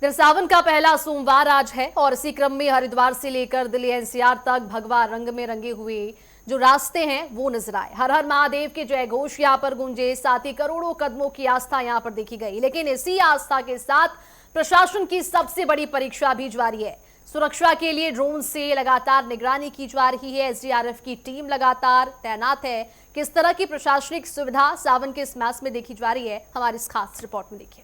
इधर सावन का पहला सोमवार आज है और इसी क्रम में हरिद्वार से लेकर दिल्ली एनसीआर तक भगवा रंग में रंगे हुए जो रास्ते हैं वो नजर आए। हर हर महादेव के जय घोष यहाँ पर गूंजे, साथ ही करोड़ों कदमों की आस्था यहाँ पर देखी गई। लेकिन इसी आस्था के साथ प्रशासन की सबसे बड़ी परीक्षा भी जारी है। सुरक्षा के लिए ड्रोन से लगातार निगरानी की जा रही है। एसडीआरएफ की टीम लगातार तैनात है। किस तरह की प्रशासनिक सुविधा सावन के इस मास में देखी जा रही है, हमारी इस खास रिपोर्ट में देखिए।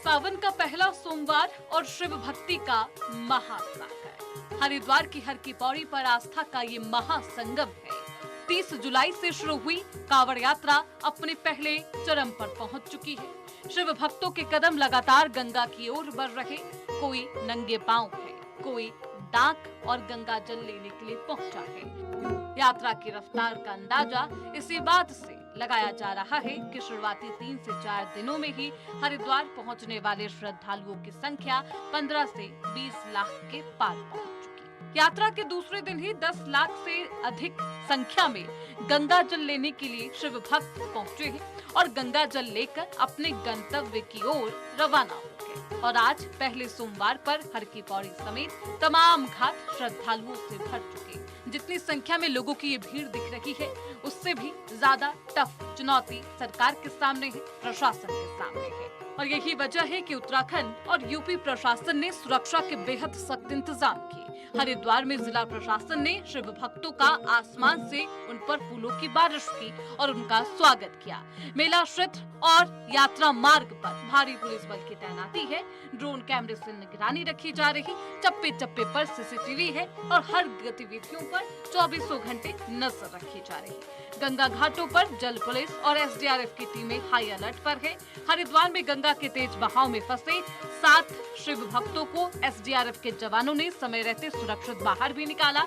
सावन का पहला सोमवार और शिव भक्ति का महासागर। हरिद्वार की हर की पौड़ी पर आस्था का ये महासंगम है। 30 जुलाई से शुरू हुई कांवड़ यात्रा अपने पहले चरम पर पहुंच चुकी है। शिव भक्तों के कदम लगातार गंगा की ओर बढ़ रहे। कोई नंगे पांव है, कोई डाक और गंगा जल लेने के लिए पहुंचा है। यात्रा की रफ्तार का अंदाजा इसी बात से लगाया जा रहा है कि शुरुआती 3 से 4 दिनों में ही हरिद्वार पहुंचने वाले श्रद्धालुओं की संख्या 15 से 20 लाख के पार पहुंच चुकी। यात्रा के दूसरे दिन ही 10 लाख से अधिक संख्या में गंगा जल लेने के लिए शिव भक्त पहुंचे हैं और गंगा जल लेकर अपने गंतव्य की ओर रवाना हो गए। और आज पहले सोमवार पर हर की पौड़ी समेत तमाम घाट श्रद्धालुओं से भर चुके। जितनी संख्या में लोगों की ये भीड़ दिख रही है, उससे भी ज्यादा टफ चुनौती सरकार के सामने है, प्रशासन के सामने है। और यही वजह है कि उत्तराखंड और यूपी प्रशासन ने सुरक्षा के बेहद सख्त इंतजाम किए। हरिद्वार में जिला प्रशासन ने शिव भक्तों का आसमान से उन पर फूलों की बारिश की और उनका स्वागत किया। मेला क्षेत्र और यात्रा मार्ग पर भारी पुलिस बल की तैनाती है। ड्रोन कैमरे से निगरानी रखी जा रही। चप्पे चप्पे पर सीसीटीवी है और हर गतिविधियों पर 24 घंटे नजर रखी जा रही। गंगा घाटों पर जल पुलिस और एसडीआरएफ की टीमें हाई अलर्ट पर है। हरिद्वार में गंगा के तेज बहाव में फंसे 7 शिव भक्तों को एसडीआरएफ के जवानों ने समय रहते सुरक्षित बाहर भी निकाला।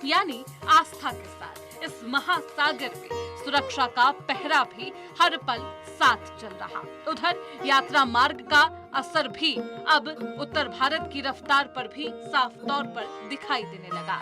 यानी आस्था के साथ इस महासागर में सुरक्षा का पहरा भी हर पल साथ चल रहा। उधर यात्रा मार्ग का असर भी अब उत्तर भारत की रफ्तार पर भी साफ तौर पर दिखाई देने लगा।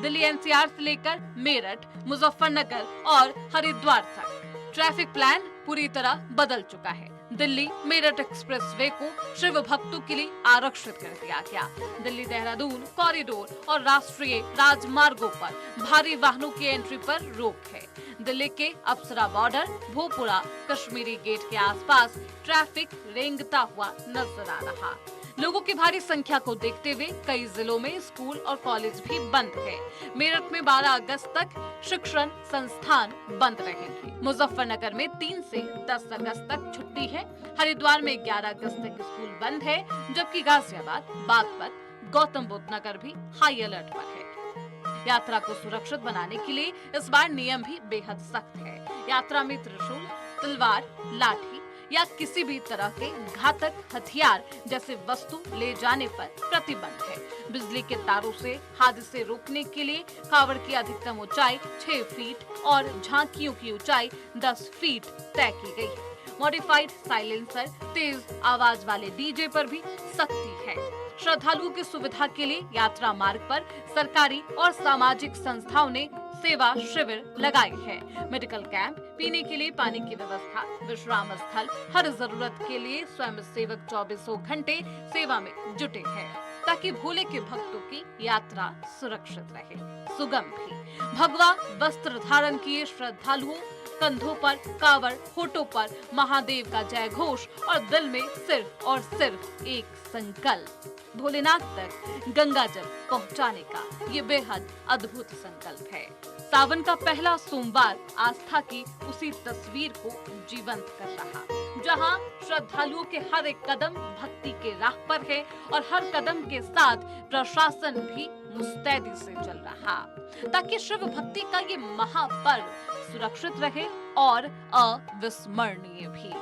दिल्ली एनसीआर से लेकर मेरठ, मुजफ्फरनगर और हरिद्वार तक ट्रैफिक प्लान पूरी तरह बदल चुका है। दिल्ली मेरठ एक्सप्रेसवे को शिव भक्तों के लिए आरक्षित कर दिया गया। दिल्ली देहरादून कॉरिडोर और राष्ट्रीय राजमार्गों पर भारी वाहनों की एंट्री पर रोक है। दिल्ली के अप्सरा बॉर्डर, भोपुरा, कश्मीरी गेट के आसपास ट्रैफिक रेंगता हुआ नजर आ रहा। लोगों की भारी संख्या को देखते हुए कई जिलों में स्कूल और कॉलेज भी बंद है। मेरठ में 12 अगस्त तक शिक्षण संस्थान बंद रहेंगे। मुजफ्फरनगर में 3 से 10 अगस्त तक छुट्टी है। हरिद्वार में 11 अगस्त तक स्कूल बंद है, जबकि गाजियाबाद, बागपत, गौतम बुद्ध नगर भी हाई अलर्ट पर है। यात्रा को सुरक्षित बनाने के लिए इस बार नियम भी बेहद सख्त है। यात्रा में त्रिशूल, तलवार, लाठी या किसी भी तरह के घातक हथियार जैसे वस्तु ले जाने पर प्रतिबंध है। बिजली के तारों से हादसे रोकने के लिए कावड़ की अधिकतम ऊंचाई 6 फीट और झांकियों की ऊंचाई 10 फीट तय की गई है। मॉडिफाइड साइलेंसर, तेज आवाज वाले डीजे पर भी सख्ती है। श्रद्धालुओं की सुविधा के लिए यात्रा मार्ग पर सरकारी और सामाजिक संस्थाओं ने सेवा शिविर लगाए हैं। मेडिकल कैंप, पीने के लिए पानी की व्यवस्था, विश्राम स्थल, हर जरूरत के लिए स्वयं सेवक 24 घंटे सेवा में जुटे हैं, ताकि भोले के भक्तों की यात्रा सुरक्षित रहे, सुगम भी। भगवा वस्त्र धारण किए श्रद्धालुओं, कंधों पर कावड़, होठों पर महादेव का जय घोष और दिल में सिर्फ और सिर्फ एक संकल्प, भोलेनाथ तक गंगा जल पहुंचाने का। ये बेहद अद्भुत संकल्प है। सावन का पहला सोमवार आस्था की उसी तस्वीर को जीवंत कर रहा, जहां श्रद्धालुओं के हर एक कदम भक्ति के राह पर है और हर कदम के साथ प्रशासन भी मुस्तैदी से चल रहा, ताकि शिव भक्ति का ये महापर्व सुरक्षित रहे और अविस्मरणीय भी।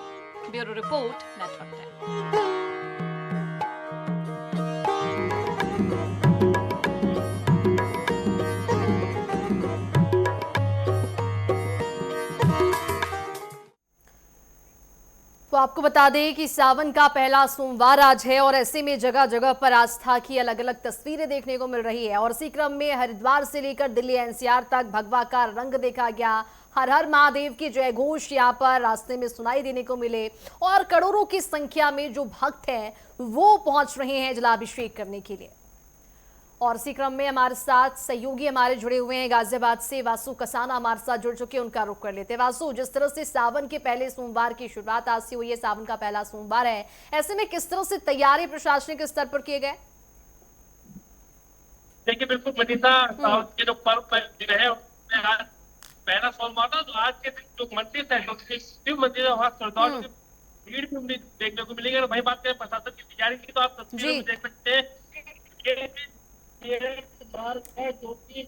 Bureau report, network 10। तो आपको बता दें कि सावन का पहला सोमवार आज है और ऐसे में जगह जगह पर आस्था की अलग अलग तस्वीरें देखने को मिल रही है और इसी क्रम में हरिद्वार से लेकर दिल्ली एनसीआर तक भगवा का रंग देखा गया। हर हर महादेव की जय घोष यहाँ पर रास्ते में सुनाई देने को मिले और करोड़ों की संख्या में जो भक्त हैं वो पहुंच रहे हैं जलाभिषेक करने के लिए। और इसी क्रम में हमारे साथ सहयोगी हमारे जुड़े हुए हैं गाजियाबाद से, वासु कसाना हमारे साथ जुड़ चुके हैं, उनका रुख कर लेते हैं। वासु, जिस तरह से सावन के पहले सोमवार की शुरुआत आज से हुई है, सावन का पहला सोमवार है, ऐसे में किस तरह से तैयारी प्रशासनिक स्तर पर किए गए? देखिए बिल्कुल मनीषा, सावन के जो पर्व दिन है उसमें आज पहला सोमवार था, तो आज के दिन जो मंदिर है, जो शिव मंदिर है, वहाँ श्रद्धालुओं की भीड़ भी हमें देखने को मिलेगी। और वही बात करें प्रशासन की तैयारी की, तो आप तस्वीरों में देख सकते हैं ये मार्ग है जो कि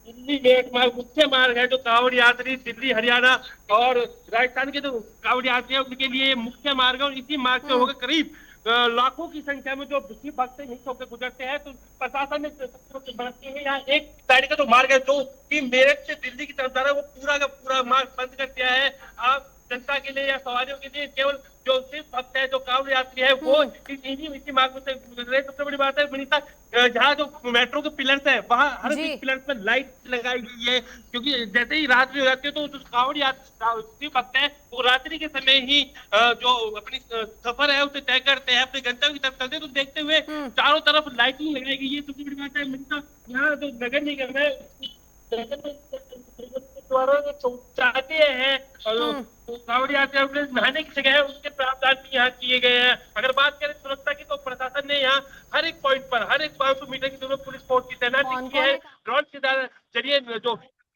दिल्ली में एक मुख्य मार्ग है, जो कांवड़ यात्री दिल्ली, हरियाणा और राजस्थान के जो कांवड़ यात्री है उनके लिए ये मुख्य मार्ग है। और इसी मार्ग से होकर करीब लाखों की संख्या में जो शिव भक्त यहीं होकर गुजरते हैं। तो प्रशासन ने बढ़ती है यहाँ एक साइड का जो मार्ग है जो कि मेरठ से दिल्ली की तरफ जा रहा है, वो पूरा का पूरा मार्ग बंद कर दिया है। आप जनता के लिए या सवारियों के लिए केवल जो शिव भक्त है, जो कांवड़ यात्री है, वो इसी मार्ग से गुजर रहे। सबसे बड़ी बात है मनीषा, जहाँ जो मेट्रो के पिलर्स है वहाँ हर एक पिलर्स में लाइट लगाई गई है, क्योंकि जैसे ही रात्रि हो जाती है तो जो कांवड़ यात्री भक्त है वो रात्रि के समय ही जो अपनी सफर है उसे तय करते हैं, अपने गंतव्य की तरफ चलते हैं। तो देखते हुए चारों तरफ लाइटिंग लगाई गई है। सबसे बड़ी बात है मनीषा, यहाँ जो नगर निगम है द्वारा जो शौचालय है और कांवड़ यात्री नहाने की जगह है उसके प्रावधान भी यहाँ किए गए हैं। अगर बात करें सुरक्षा की, तो प्रशासन ने यहाँ हर एक पॉइंट पर हर एक 500 मीटर की दूरी पर पुलिस फोर्स की तैनाती की है। ड्रोन के जरिए जो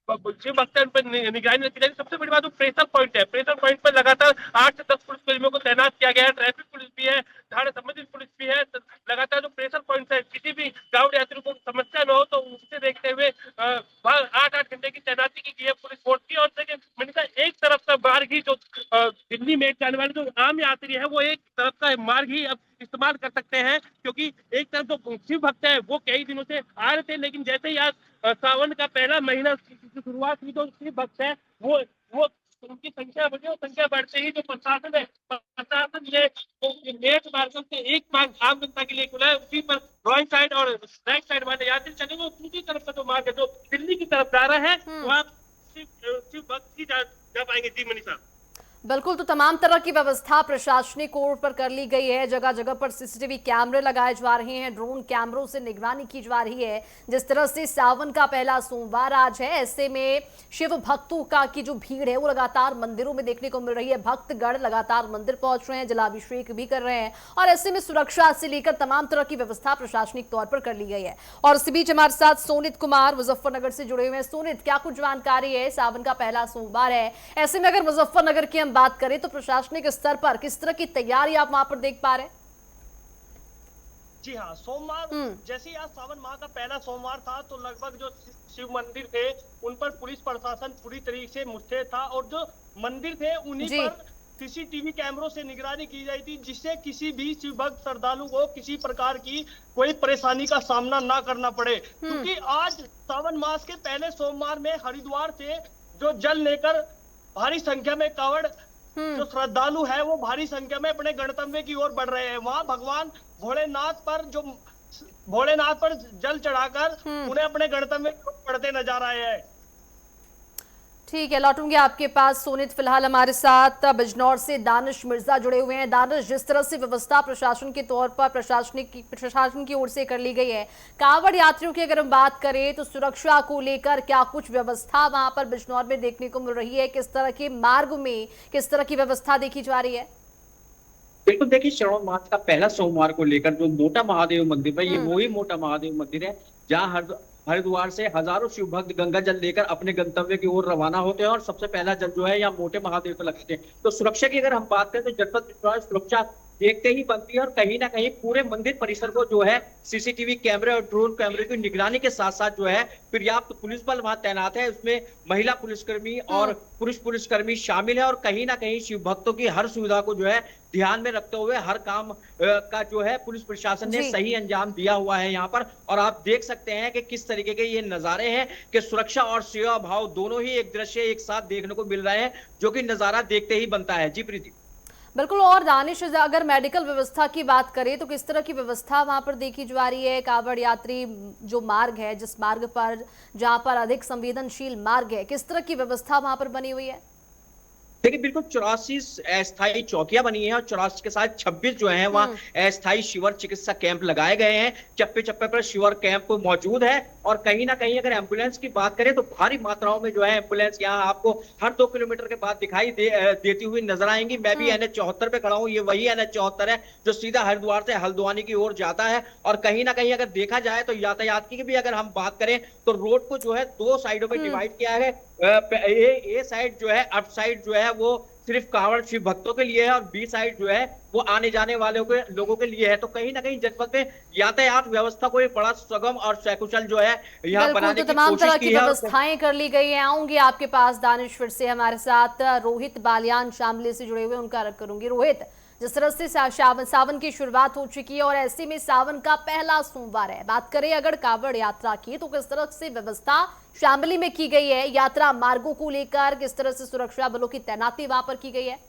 शिव भक्त पर निगरानी रखी जाएगी। सबसे बड़ी बात तो प्रेशर पॉइंट है, प्रेशर पॉइंट पर लगातार 8 से 10 पुलिसकर्मियों को तैनात किया गया है। ट्रैफिक पुलिस भी है, धारा संबंधित पुलिस भी है। लगातार जो प्रेशर पॉइंट है, किसी भी कांवड़ यात्री को समस्या न हो तो उसे देखते हुए 8-8 घंटे की तैनाती की गई है पुलिस फोर्स की। और देखिए मनीषा, एक तरफ का मार्ग ही जो दिल्ली में जाने वाले जो आम यात्री है वो एक तरफ का मार्ग ही अब इस्तेमाल कर सकते हैं, क्योंकि एक तरफ जो शिव भक्त है वो कई दिनों से आ रहे थे, लेकिन जैसे ही आज सावन का पहला महीना की शुरुआत हुई तो शिव भक्त है वो उनकी संख्या बढ़ी और संख्या बढ़ते ही जो प्रशासन है, प्रशासन ने नेट मार्गों से एक मार्ग आम जनता के लिए खुला है, उसी पर ड्राइंग साइड और बैक साइड वाले यात्री चलेंगे। और दूसरी तरफ का जो मार्ग है जो दिल्ली की तरफ जा रहा है वहाँ शिव भक्त ही जा पाएंगे। जी मनीषा, बिल्कुल, तो तमाम तरह की व्यवस्था प्रशासनिक ओर पर कर ली गई है। जगह जगह पर सीसीटीवी कैमरे लगाए जा रहे हैं, ड्रोन कैमरों से निगरानी की जा रही है। जिस तरह से सावन का पहला सोमवार आज है, ऐसे में शिव भक्तों का की जो भीड़ है वो लगातार मंदिरों में देखने को मिल रही है। भक्तगण लगातार मंदिर पहुंच रहे हैं, जलाभिषेक भी कर रहे हैं और ऐसे में सुरक्षा से लेकर तमाम तरह की व्यवस्था प्रशासनिक तौर पर कर ली गई है। और इसी बीच हमारे साथ सोनित कुमार मुजफ्फरनगर से जुड़े हुए हैं। सोनित, क्या कुछ जानकारी है? सावन का पहला सोमवार है, ऐसे में अगर मुजफ्फरनगर की बात करें तो प्रशासनिक स्तर पर किस तरह की तैयारी आप वहां पर देख पा रहे हैं? जी हाँ, सोमवार जैसे आज सावन माह का पहला सोमवार था तो लगभग जो शिव मंदिर थे उन पर पुलिस प्रशासन पूरी तरीके से मुस्तैद था और जो मंदिर थे उन्हीं पर सीसीटीवी कैमरों से निगरानी की जाती थी, जिससे किसी भी शिव भक्त श्रद्धालु को किसी प्रकार की कोई परेशानी का सामना ना करना पड़े। क्योंकि आज सावन मास के पहले सोमवार में हरिद्वार से जो जल लेकर भारी संख्या में कांवड़ जो श्रद्धालु है वो भारी संख्या में अपने गंतव्य की ओर बढ़ रहे हैं। वहां भगवान भोलेनाथ पर जल चढ़ाकर उन्हें अपने गंतव्य की ओर बढ़ते नजर आए हैं। ठीक है, लौटूंगी आपके पास सोनित। फिलहाल हमारे साथ बिजनौर से दानिश मिर्जा जुड़े हुए हैं। दानिश, जिस तरह से व्यवस्था प्रशासन के तौर पर प्रशासन की ओर से कर ली गई है, कांवड़ यात्रियों की अगर हम बात करें तो सुरक्षा को लेकर क्या कुछ व्यवस्था वहां पर बिजनौर में देखने को मिल रही है? किस तरह के मार्ग में किस तरह की व्यवस्था देखी जा रही है? बिल्कुल, देखिए श्रावण मास का पहला सोमवार को लेकर जो मोटा महादेव मंदिर है, ये वही मोटा महादेव मंदिर है जहाँ हरिद्वार से हजारों शिव भक्त गंगा जल लेकर अपने गंतव्य की ओर रवाना होते हैं और सबसे पहला जल जो है यहाँ मोटे महादेव को लगाते हैं। तो सुरक्षा की अगर हम बात करें तो जनपद बिजनौर सुरक्षा देखते ही बनती है और कहीं ना कहीं पूरे मंदिर परिसर को जो है सीसीटीवी कैमरे और ड्रोन कैमरे की निगरानी के साथ साथ जो है पर्याप्त पुलिस बल वहां तैनात है। उसमें महिला पुलिसकर्मी और पुरुष पुलिसकर्मी शामिल है और कहीं ना कहीं शिव भक्तों की हर सुविधा को जो है ध्यान में रखते हुए हर काम का जो है पुलिस प्रशासन ने सही अंजाम दिया हुआ है यहाँ पर। और आप देख सकते हैं कि किस तरीके के ये नजारे हैं कि सुरक्षा और सेवा भाव दोनों ही एक दृश्य एक साथ देखने को मिल रहे हैं, जो कि नजारा देखते ही बनता है। जी प्रीति। बिल्कुल। और दानिश, अगर मेडिकल व्यवस्था की बात करें तो किस तरह की व्यवस्था वहां पर देखी जा रही है? कावड़ यात्री जो मार्ग है, जिस मार्ग पर, जहां पर अधिक संवेदनशील मार्ग है, किस तरह की व्यवस्था वहां पर बनी हुई है? देखिए बिल्कुल 84 अस्थायी चौकियां बनी हैं और 84 के साथ 26 जो है वहाँ अस्थायी शिविर चिकित्सा कैंप लगाए गए हैं। चप्पे चप्पे पर शिविर कैंप मौजूद है और कहीं ना कहीं अगर एम्बुलेंस की बात करें तो भारी मात्राओं में जो है एम्बुलेंस यहाँ आपको हर 2 किलोमीटर के बाद दिखाई देती हुई नजर आएंगी। मैं भी NH 74 पे खड़ा हूँ, ये वही NH 74 है जो सीधा हरिद्वार से हल्द्वानी की ओर जाता है। और कहीं ना कहीं अगर देखा जाए तो यातायात की भी अगर हम बात करें तो रोड को जो है 2 साइडों में डिवाइड किया है। ए साइड जो है, अप साइड जो है वो सिर्फ कांवड़ शिव भक्तों के लिए है और बी साइड जो है वो आने जाने वाले लोगों के लिए है। तो कहीं ना कहीं जनपद में यातायात व्यवस्था को एक बड़ा सुगम और सकुशल जो है यहाँ बनाने तो की तमाम तरह कोशिश की की है। व्यवस्थाएं कर ली गई हैं। आऊंगी आपके पास दानिश, फिर से हमारे साथ रोहित बालियान शामली से जुड़े हुए, उनका रख करूंगी। रोहित, जिस तरह से सावन की शुरुआत हो चुकी है और ऐसे में सावन का पहला सोमवार है, बात करें अगर कावड़ यात्रा की तो किस तरह से व्यवस्था शामली में की गई है? यात्रा मार्गों को लेकर किस तरह से सुरक्षा बलों की तैनाती वहां पर की गई है?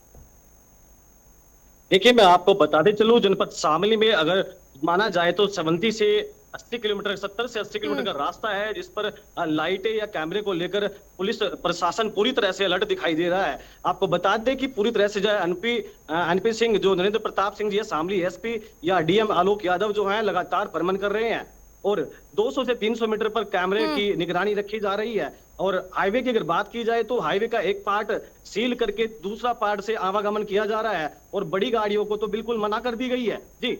देखिए, मैं आपको बताते चलूं, जनपद शामली में अगर माना जाए तो 70 से 80 किलोमीटर 70 से 80 किलोमीटर का रास्ता है जिस पर लाइटें या कैमरे को लेकर पुलिस प्रशासन पूरी तरह से अलर्ट दिखाई दे रहा है। आपको बता दें कि पूरी तरह से जो है एनपी सिंह, जो नरेंद्र प्रताप सिंह जी है, शामली एसपी, या डीएम आलोक यादव जो है लगातार भ्रमण कर रहे हैं और 200 से 300 मीटर पर कैमरे की निगरानी रखी जा रही है। और हाईवे की अगर बात की जाए तो हाईवे का एक पार्ट सील करके दूसरा पार्ट से आवागमन किया जा रहा है और बड़ी गाड़ियों को तो बिल्कुल मना कर दी गई है। जी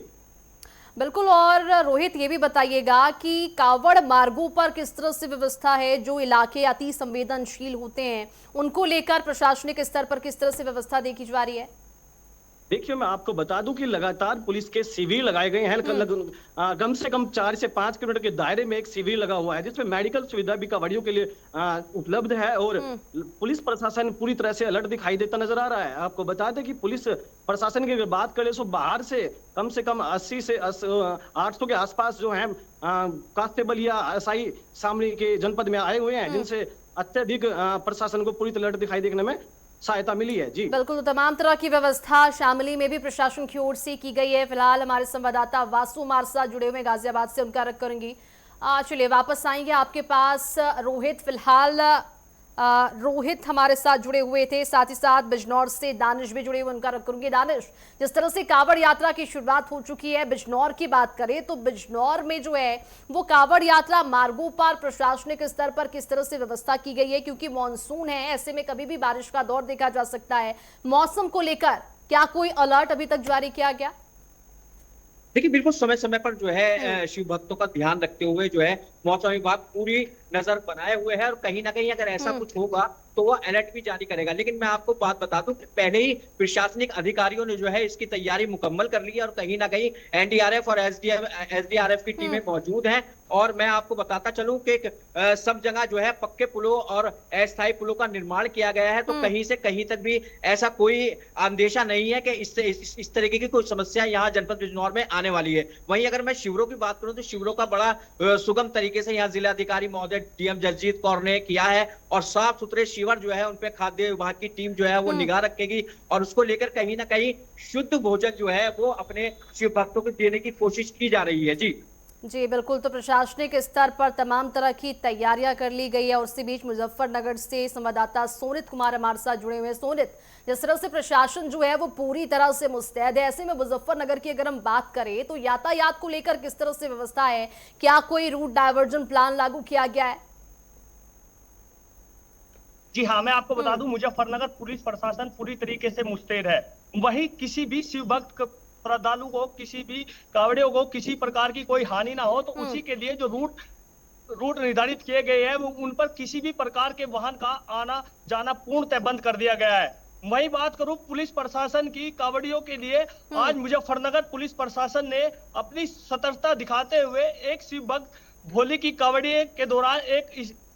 बिल्कुल। और रोहित, ये भी बताइएगा कि कावड़ मार्गों पर किस तरह से व्यवस्था है? जो इलाके अति संवेदनशील होते हैं उनको लेकर प्रशासनिक स्तर पर किस तरह से व्यवस्था देखी जा रही है? देखिए, मैं आपको बता दूं कि लगातार पुलिस के शिविर लगाए गए हैं। कम से कम 4 से 5 किलोमीटर के दायरे में एक शिविर लगा हुआ है जिसमें मेडिकल सुविधा भी कांवड़ियों के लिए उपलब्ध है और पुलिस प्रशासन पूरी तरह से अलर्ट दिखाई देता नजर आ रहा है। आपको बता दें कि पुलिस प्रशासन की अगर बात करें तो बाहर से कम 80 से 800 के आसपास जो है कांस्टेबल या एसआई शामली के जनपद में आए हुए हैं, जिनसे अत्यधिक प्रशासन को पूरी तरह अलर्ट दिखाई देने में सहायता मिली है। जी बिल्कुल। तो तमाम तरह की व्यवस्था शामली में भी प्रशासन की ओर से की गई है। फिलहाल हमारे संवाददाता वासु हमारे साथ जुड़े हुए गाजियाबाद से, उनका रख करूंगी। चलिए वापस आएंगे आपके पास। रोहित, फिलहाल रोहित हमारे साथ जुड़े हुए थे, साथ ही साथ बिजनौर से दानिश भी जुड़े हुए, उनका रख करूंगी। दानिश, जिस तरह से कावड़ यात्रा की शुरुआत हो चुकी है, बिजनौर की बात करें तो बिजनौर में जो है वो कावड़ यात्रा मार्गों पर प्रशासनिक स्तर पर किस तरह से व्यवस्था की गई है? क्योंकि मानसून है, ऐसे में कभी भी बारिश का दौर देखा जा सकता है। मौसम को लेकर क्या कोई अलर्ट अभी तक जारी किया गया? देखिए बिल्कुल समय समय पर जो है शिव भक्तों का ध्यान रखते हुए जो है मौसम विभाग पूरी नजर बनाए हुए है और कहीं ना कहीं अगर ऐसा कुछ होगा तो वो अलर्ट भी जारी करेगा। लेकिन मैं आपको बात बता दूं कि पहले ही प्रशासनिक अधिकारियों ने जो है इसकी तैयारी मुकम्मल कर ली है और कहीं ना कहीं एनडीआरएफ और एसडीआरएफ की टीमें मौजूद हैं। और मैं आपको बताता चलूं कि सब जगह जो है पक्के पुलों और अस्थायी पुलों का निर्माण किया गया है, तो कहीं से कहीं तक भी ऐसा कोई अंदेशा नहीं है कि इससे इस तरीके की कोई समस्या यहाँ जनपद बिजनौर में आने वाली है। वहीं अगर मैं शिविरों की बात करूं तो शिविरों का बड़ा सुगम तरीके से यहाँ जिलाधिकारी महोदय डीएम जगजीत कौर ने किया है और साफ सुथरे शिविर जो है उन पे खाद्य विभाग की टीम जो है वो निगाह रखेगी और उसको लेकर कहीं ना कहीं शुद्ध भोजन जो है वो अपने शिव भक्तों को देने की कोशिश की जा रही है। जी बिल्कुल। तो प्रशासनिक स्तर पर तमाम तरह की तैयारियां कर ली गई है और इसी बीच मुजफ्फरनगर से संवाददाता सोनित कुमार हमारे साथ जुड़े हुए हैं। सोनित, जिस तरह से प्रशासन जो है वो पूरी तरह से मुस्तैद है, ऐसे में मुजफ्फरनगर की अगर हम बात करें तो यातायात को लेकर किस तरह से व्यवस्था है? क्या कोई रूट डायवर्जन प्लान लागू किया गया है? जी हाँ, मैं आपको बता दूं, मुजफ्फरनगर पुलिस प्रशासन पूरी तरीके से मुस्तैद है। वही किसी भी शिव भक्त श्रद्धालु को, किसी भी कावड़ियों को किसी प्रकार की कोई हानि ना हो, तो उसी के लिए जो रूट निर्धारित किए गए हैं वो उन पर किसी भी प्रकार के वाहन का आना जाना पूर्णतः बंद कर दिया गया है। वही बात करूं पुलिस प्रशासन की, कावड़ियों के लिए आज मुजफ्फरनगर पुलिस प्रशासन ने अपनी सतर्कता दिखाते हुए एक शिव भक्त भोले की कावड़िए के दौरान एक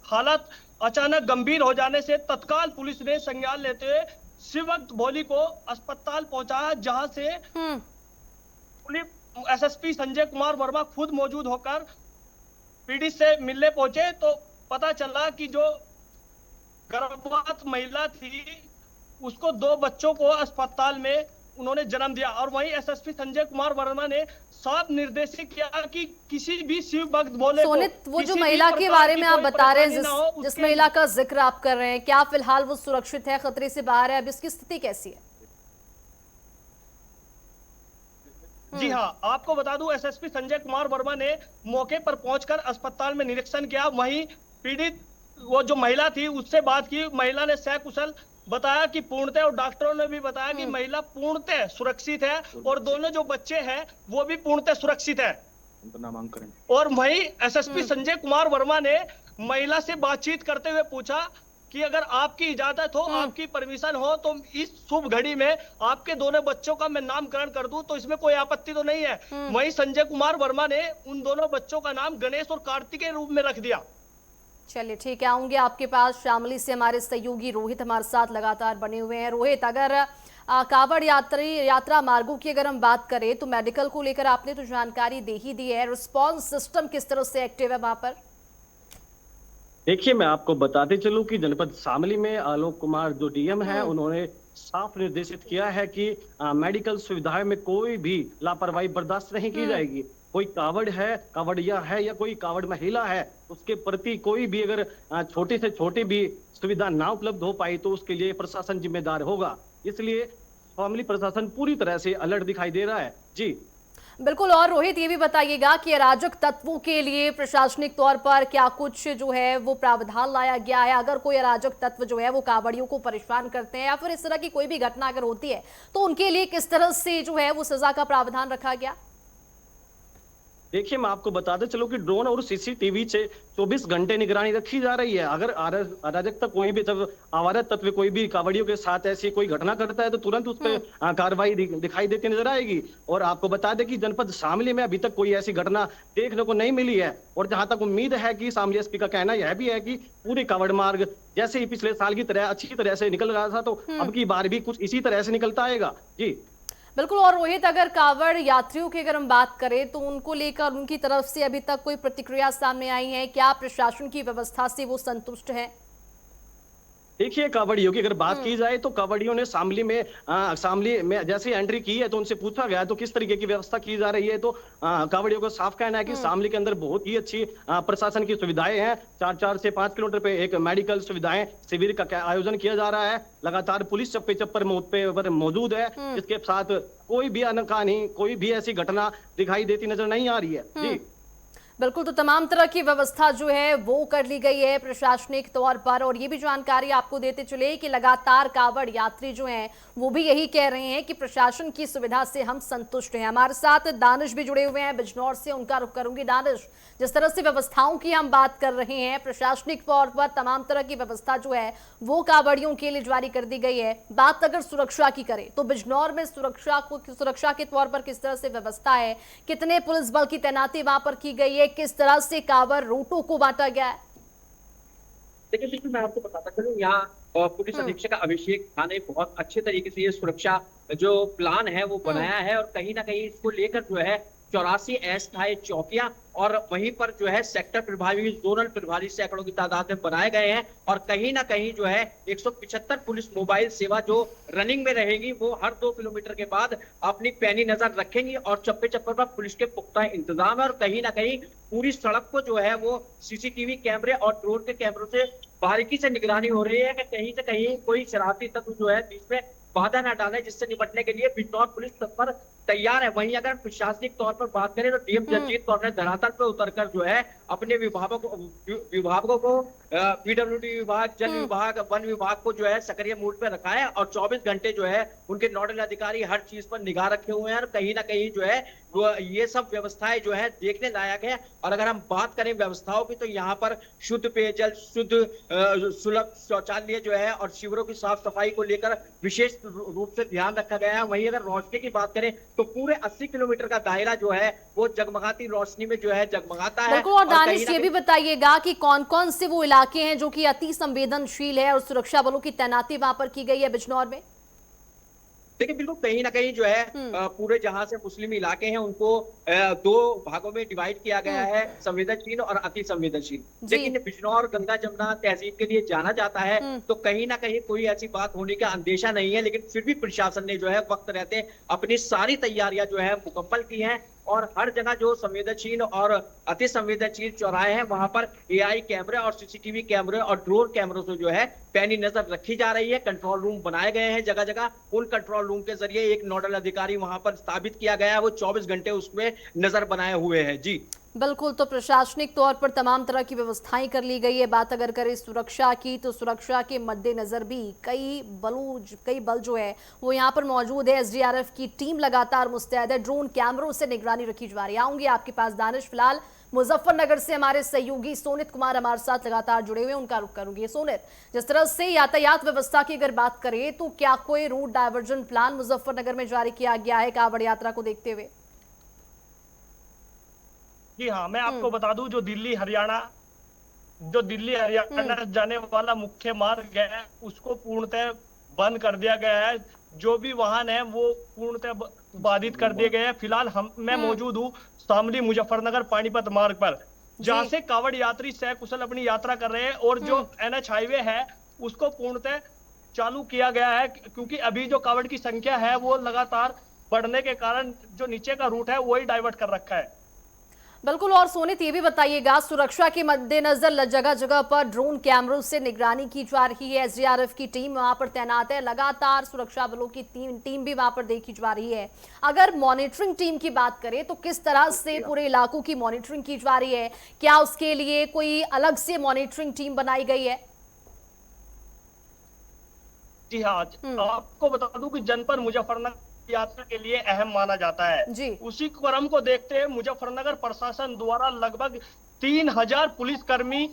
हालत अचानक गंभीर हो जाने से तत्काल पुलिस ने संज्ञान लेते हुए शिव भक्त भोली को अस्पताल पहुंचाया, जहां से पुलिस एसएसपी संजय कुमार वर्मा खुद मौजूद होकर पीड़ित से मिलने पहुंचे तो पता चला कि जो गर्भवती महिला थी उसको 2 बच्चों को अस्पताल में उन्होंने जन्म दिया। और वहीं एसएसपी संजय कुमार वर्मा ने साफ निर्देशित किया कि किसी भी शिव भक्त बोले सोनित, वो जो किसी भी महिला के प्रकार बारे की में आप कोई बता रहे हैं, परेशानी ना हो, जिस उसके महिला का जिक्र आप कर रहे हैं, क्या फिलहाल वो सुरक्षित है, खतरे से बाहर है, अब इसकी स्थिति कैसी है? जी हाँ, आपको बता दूं एसएसपी संजय कुमार वर्मा ने मौके पर पहुंचकर अस्पताल में निरीक्षण किया। वहीं पीड़ित वो जो महिला थी उससे बात की। महिला ने सकुशल बताया कि पूर्णतः, और डॉक्टरों ने भी बताया कि महिला पूर्णतः सुरक्षित है और दोनों जो बच्चे हैं वो भी पूर्णतः सुरक्षित है। नामांकन। और वहीं एसएसपी संजय कुमार वर्मा ने महिला से बातचीत करते हुए पूछा कि अगर आपकी इजाजत हो, आपकी परमिशन हो, तो इस शुभ घड़ी में आपके दोनों बच्चों का मैं नामकरण कर दूं तो इसमें कोई आपत्ति तो नहीं है। वहीं संजय कुमार वर्मा ने उन दोनों बच्चों का नाम गणेश और कार्तिक के रूप में रख दिया। चलिए ठीक है, आऊंगे आपके पास। शामली से हमारे सहयोगी रोहित हमारे साथ लगातार बने हुए हैं। रोहित, अगर कांवड़ यात्रा मार्गों की अगर हम बात करें तो मेडिकल को लेकर आपने तो जानकारी दे ही दी है, रिस्पांस सिस्टम किस तरह से एक्टिव है वहां पर? देखिए, मैं आपको बताते चलूं कि जनपद शामली में आलोक कुमार जो डीएम है, उन्होंने साफ निर्देशित किया है कि मेडिकल सुविधाएं में कोई भी लापरवाही बर्दाश्त नहीं की जाएगी। कोई कावड़ है, कावड़िया है या कोई कावड़ महिला है, उसके प्रति कोई भी अगर छोटी से छोटी भी सुविधा ना उपलब्ध हो पाई तो उसके लिए प्रशासन जिम्मेदार होगा। इसलिए शामली प्रशासन पूरी तरह से अलर्ट दिखाई दे रहा है। जी बिल्कुल। और रोहित, ये भी बताइएगा कि अराजक तत्वों के लिए प्रशासनिक तौर पर क्या कुछ जो है वो प्रावधान लाया गया है? अगर कोई अराजक तत्व जो है वो कांवड़ियों को परेशान करते हैं या फिर इस तरह की कोई भी घटना अगर होती है तो उनके लिए किस तरह से जो है वो सजा का प्रावधान रखा गया? देखिए, मैं आपको बताते चलो कि ड्रोन और सीसीटीवी से 24 घंटे निगरानी रखी जा रही है। अगर अराजकता कोई भी आवारा तत्व कोई भी कावड़ियों के साथ ऐसी कोई घटना करता है तो तुरंत उस पर कार्रवाई दिखाई देती नजर आएगी। और आपको बता दें कि जनपद शामली में अभी तक कोई ऐसी घटना देखने को नहीं मिली है। और जहां तक उम्मीद है कि शामली एसपी का कहना यह भी है कि पूरे कावड़ मार्ग जैसे ही पिछले साल की तरह अच्छी तरह से निकल रहा था तो अब की बार भी कुछ इसी तरह से निकलता आएगा। जी बिल्कुल। और रोहित, अगर कांवड़ यात्रियों की अगर हम बात करें तो उनको लेकर उनकी तरफ से अभी तक कोई प्रतिक्रिया सामने आई है? क्या प्रशासन की व्यवस्था से वो संतुष्ट है? देखिए, कावड़ियों की अगर बात की जाए तो कावड़ियों ने शामली में जैसे एंट्री की है तो उनसे पूछा गया तो किस तरीके की व्यवस्था की जा रही है तो कावड़ियों को साफ कहना है कि शामली के अंदर बहुत ही अच्छी प्रशासन की सुविधाएं हैं। 4 से 5 किलोमीटर पे एक मेडिकल सुविधाएं शिविर का आयोजन किया जा रहा है। लगातार पुलिस चप्पे चप्पर पर मौजूद है, जिसके साथ कोई भी अनकानी कोई भी ऐसी घटना दिखाई देती नजर नहीं आ रही है। जी बिल्कुल। तो तमाम तरह की व्यवस्था जो है वो कर ली गई है प्रशासनिक तौर पर। और ये भी जानकारी आपको देते चले कि लगातार कांवड़ यात्री जो हैं वो भी यही कह रहे हैं कि प्रशासन की सुविधा से हम संतुष्ट हैं। हमारे साथ दानिश भी जुड़े हुए हैं बिजनौर से, उनका रुख करूंगी। दानिश, जिस तरह से व्यवस्थाओं की हम बात कर रहे हैं, प्रशासनिक तौर पर तमाम तरह की व्यवस्था जो है वो कांवड़ियों के लिए जारी कर दी गई है। बात अगर सुरक्षा की करें तो बिजनौर में सुरक्षा के तौर पर किस तरह से व्यवस्था है? कितने पुलिस बल की तैनाती वहां पर की गई है? किस तरह से कांवड़ रूटों को बांटा गया है? देखिए बिल्कुल, मैं आपको बताता चलूं, यहाँ पुलिस अधीक्षक अभिषेक झा ने बहुत अच्छे तरीके से ये सुरक्षा जो प्लान है वो बनाया है। और कहीं ना कहीं इसको लेकर जो है 84 अस्थायी चौकियां और वहीं पर जो है सेक्टर प्रभारी, जोनल प्रभारी सैकड़ों की तादाद में बनाए गए हैं। और कहीं ना कहीं जो है 175 पुलिस मोबाइल सेवा जो रनिंग में रहेगी वो हर 2 किलोमीटर के बाद अपनी पैनी नजर रखेंगी। और चप्पे चप्पे पर पुलिस के पुख्ता इंतजाम है। और कहीं ना कहीं पूरी सड़क को जो है वो सीसीटीवी कैमरे और ड्रोन के कैमरों से बारीकी से निगरानी हो रही है कि कहीं से कहीं कोई शरारती तत्व जो है बीच में बाधा न डाले, जिससे निपटने के लिए बिजनौर पुलिस तत्पर तैयार है। वहीं अगर प्रशासनिक तौर पर बात करें तो डीएम जगजीत कौर ने धरातल पर उतरकर जो है अपने विभागों को पीडब्ल्यूडी विभाग, जल विभाग, वन विभाग को जो है सक्रिय मूड पे रखा है। और 24 घंटे जो है उनके नोडल अधिकारी हर चीज पर निगाह रखे हुए हैं। और कहीं ना कहीं जो है ये सब व्यवस्थाएं जो है देखने लायक है। और अगर हम बात करें व्यवस्थाओं की तो यहाँ पर शुद्ध पेयजल, शुद्ध सुलभ शौचालय जो है और शिविरों की साफ सफाई को लेकर विशेष रूप से ध्यान रखा गया है। वहीं अगर रोशनी की बात करें तो पूरे 80 किलोमीटर का दायरा जो है वो जगमगाती रोशनी में जो है जगमगाता है। बिल्कुल। और दानिश, ये भी बताइएगा कि कौन कौन से वो इलाके हैं जो कि अति संवेदनशील है और सुरक्षा बलों की तैनाती वहां पर की गई है बिजनौर में? देखिए बिल्कुल कहीं ना कहीं जो है पूरे जहां से मुस्लिम इलाके हैं उनको दो भागों में डिवाइड किया गया है, संवेदनशील और अति संवेदनशील। लेकिन बिजनौर गंगा जमुना तहसील के लिए जाना जाता है तो कहीं ना कहीं कोई ऐसी बात होने का अंदेशा नहीं है, लेकिन फिर भी प्रशासन ने जो है वक्त रहते अपनी सारी तैयारियां जो है मुकम्मल की हैं और हर जगह जो संवेदनशील और अति संवेदनशील चौराहे हैं वहां पर एआई कैमरे और सीसीटीवी कैमरे और ड्रोन कैमरों से जो है पैनी नजर रखी जा रही है। कंट्रोल रूम बनाए गए हैं जगह जगह, उन कंट्रोल रूम के जरिए एक नोडल अधिकारी वहां पर स्थापित किया गया है, वो 24 घंटे उसमें नजर बनाए हुए हैं। जी बिल्कुल, तो प्रशासनिक तौर पर तमाम तरह की व्यवस्थाएं कर ली गई है। बात अगर करें सुरक्षा की तो सुरक्षा के मद्देनजर भी कई बल जो है वो यहाँ पर मौजूद है। एसडीआरएफ की टीम लगातार मुस्तैद है, ड्रोन कैमरों से निगरानी रखी जा रही है। आऊंगी आपके पास दानिश, फिलहाल मुजफ्फरनगर से हमारे सहयोगी सोनित कुमार हमारे साथ लगातार जुड़े हुए हैं, उनका रुख करूंगी। सोनित, जिस तरह से यातायात व्यवस्था की अगर बात करें तो क्या कोई रूट डायवर्जन प्लान मुजफ्फरनगर में जारी किया गया है कांवड़ यात्रा को देखते हुए? जी हाँ, मैं आपको बता दूं जो दिल्ली हरियाणा जाने वाला मुख्य मार्ग है उसको पूर्णतः बंद कर दिया गया है। जो भी वाहन है वो पूर्णतः बाधित कर दिए गए हैं। फिलहाल मैं मौजूद हूँ शामली मुजफ्फरनगर पानीपत मार्ग पर, जहाँ से कांवड़ यात्री सकुशल अपनी यात्रा कर रहे हैं और जो NH हाईवे है उसको पूर्णतः चालू किया गया है, क्योंकि अभी जो कांवड़ की संख्या है वो लगातार बढ़ने के कारण जो नीचे का रूट है वही डाइवर्ट कर रखा है। बिल्कुल, और सोनित ये भी बताइएगा, सुरक्षा के मद्देनजर जगह जगह पर ड्रोन कैमरों से निगरानी की जा रही है, एसडीआरएफ की टीम वहां पर तैनात है, लगातार सुरक्षा बलों की टीम भी वहां पर देखी जा रही है। अगर मॉनिटरिंग टीम की बात करें तो किस तरह से पूरे इलाकों की मॉनिटरिंग की जा रही है? क्या उसके लिए कोई अलग से मॉनिटरिंग टीम बनाई गई है? जी हाँ, आपको बता दूं कि जनपद मुजफ्फरनगर यात्रा के लिए अहम माना जाता है जी। उसी क्रम को देखते हुए मुजफ्फरनगर प्रशासन द्वारा लगभग 3000 पुलिसकर्मी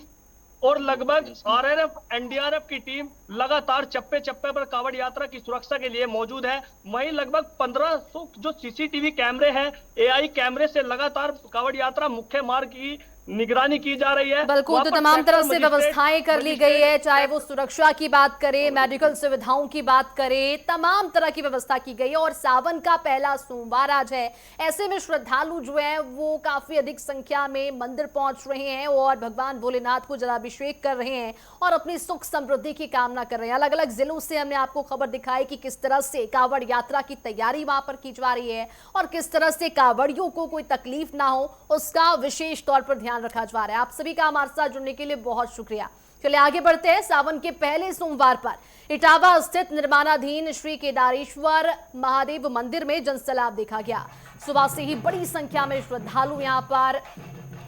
और लगभग आरआरएफ एनडीआरएफ की टीम लगातार चप्पे चप्पे पर कांवड़ यात्रा की सुरक्षा के लिए मौजूद है। वहीं लगभग 1500 जो सीसीटीवी कैमरे हैं, एआई कैमरे से लगातार कांवड़ यात्रा मुख्य मार्ग की निगरानी की जा रही है। बिल्कुल, तो तमाम तरह से व्यवस्थाएं कर ली गई है, चाहे वो सुरक्षा की बात करें, मेडिकल सुविधाओं की बात करें, तमाम तरह की व्यवस्था की गई है। और सावन का पहला सोमवार आज है, ऐसे में श्रद्धालु जो है वो काफी अधिक संख्या में मंदिर पहुंच रहे हैं और भगवान भोलेनाथ को जलाभिषेक कर रहे हैं और अपनी सुख समृद्धि की कामना कर रहे हैं। अलग अलग जिलों से हमने आपको खबर दिखाई कि किस तरह से कांवड़ यात्रा की तैयारी वहां पर की जा रही है और किस तरह से कांवड़ियों को कोई तकलीफ ना हो उसका विशेष तौर पर ध्यान रखा जा रहा है। आप सभी का हमारे साथ जुड़ने के लिए बहुत शुक्रिया। चलिए आगे बढ़ते हैं। सावन के पहले सोमवार पर इटावा स्थित निर्माणाधीन श्री केदारेश्वर महादेव मंदिर में जनसैलाब देखा गया। सुबह से ही बड़ी संख्या में श्रद्धालु यहां पर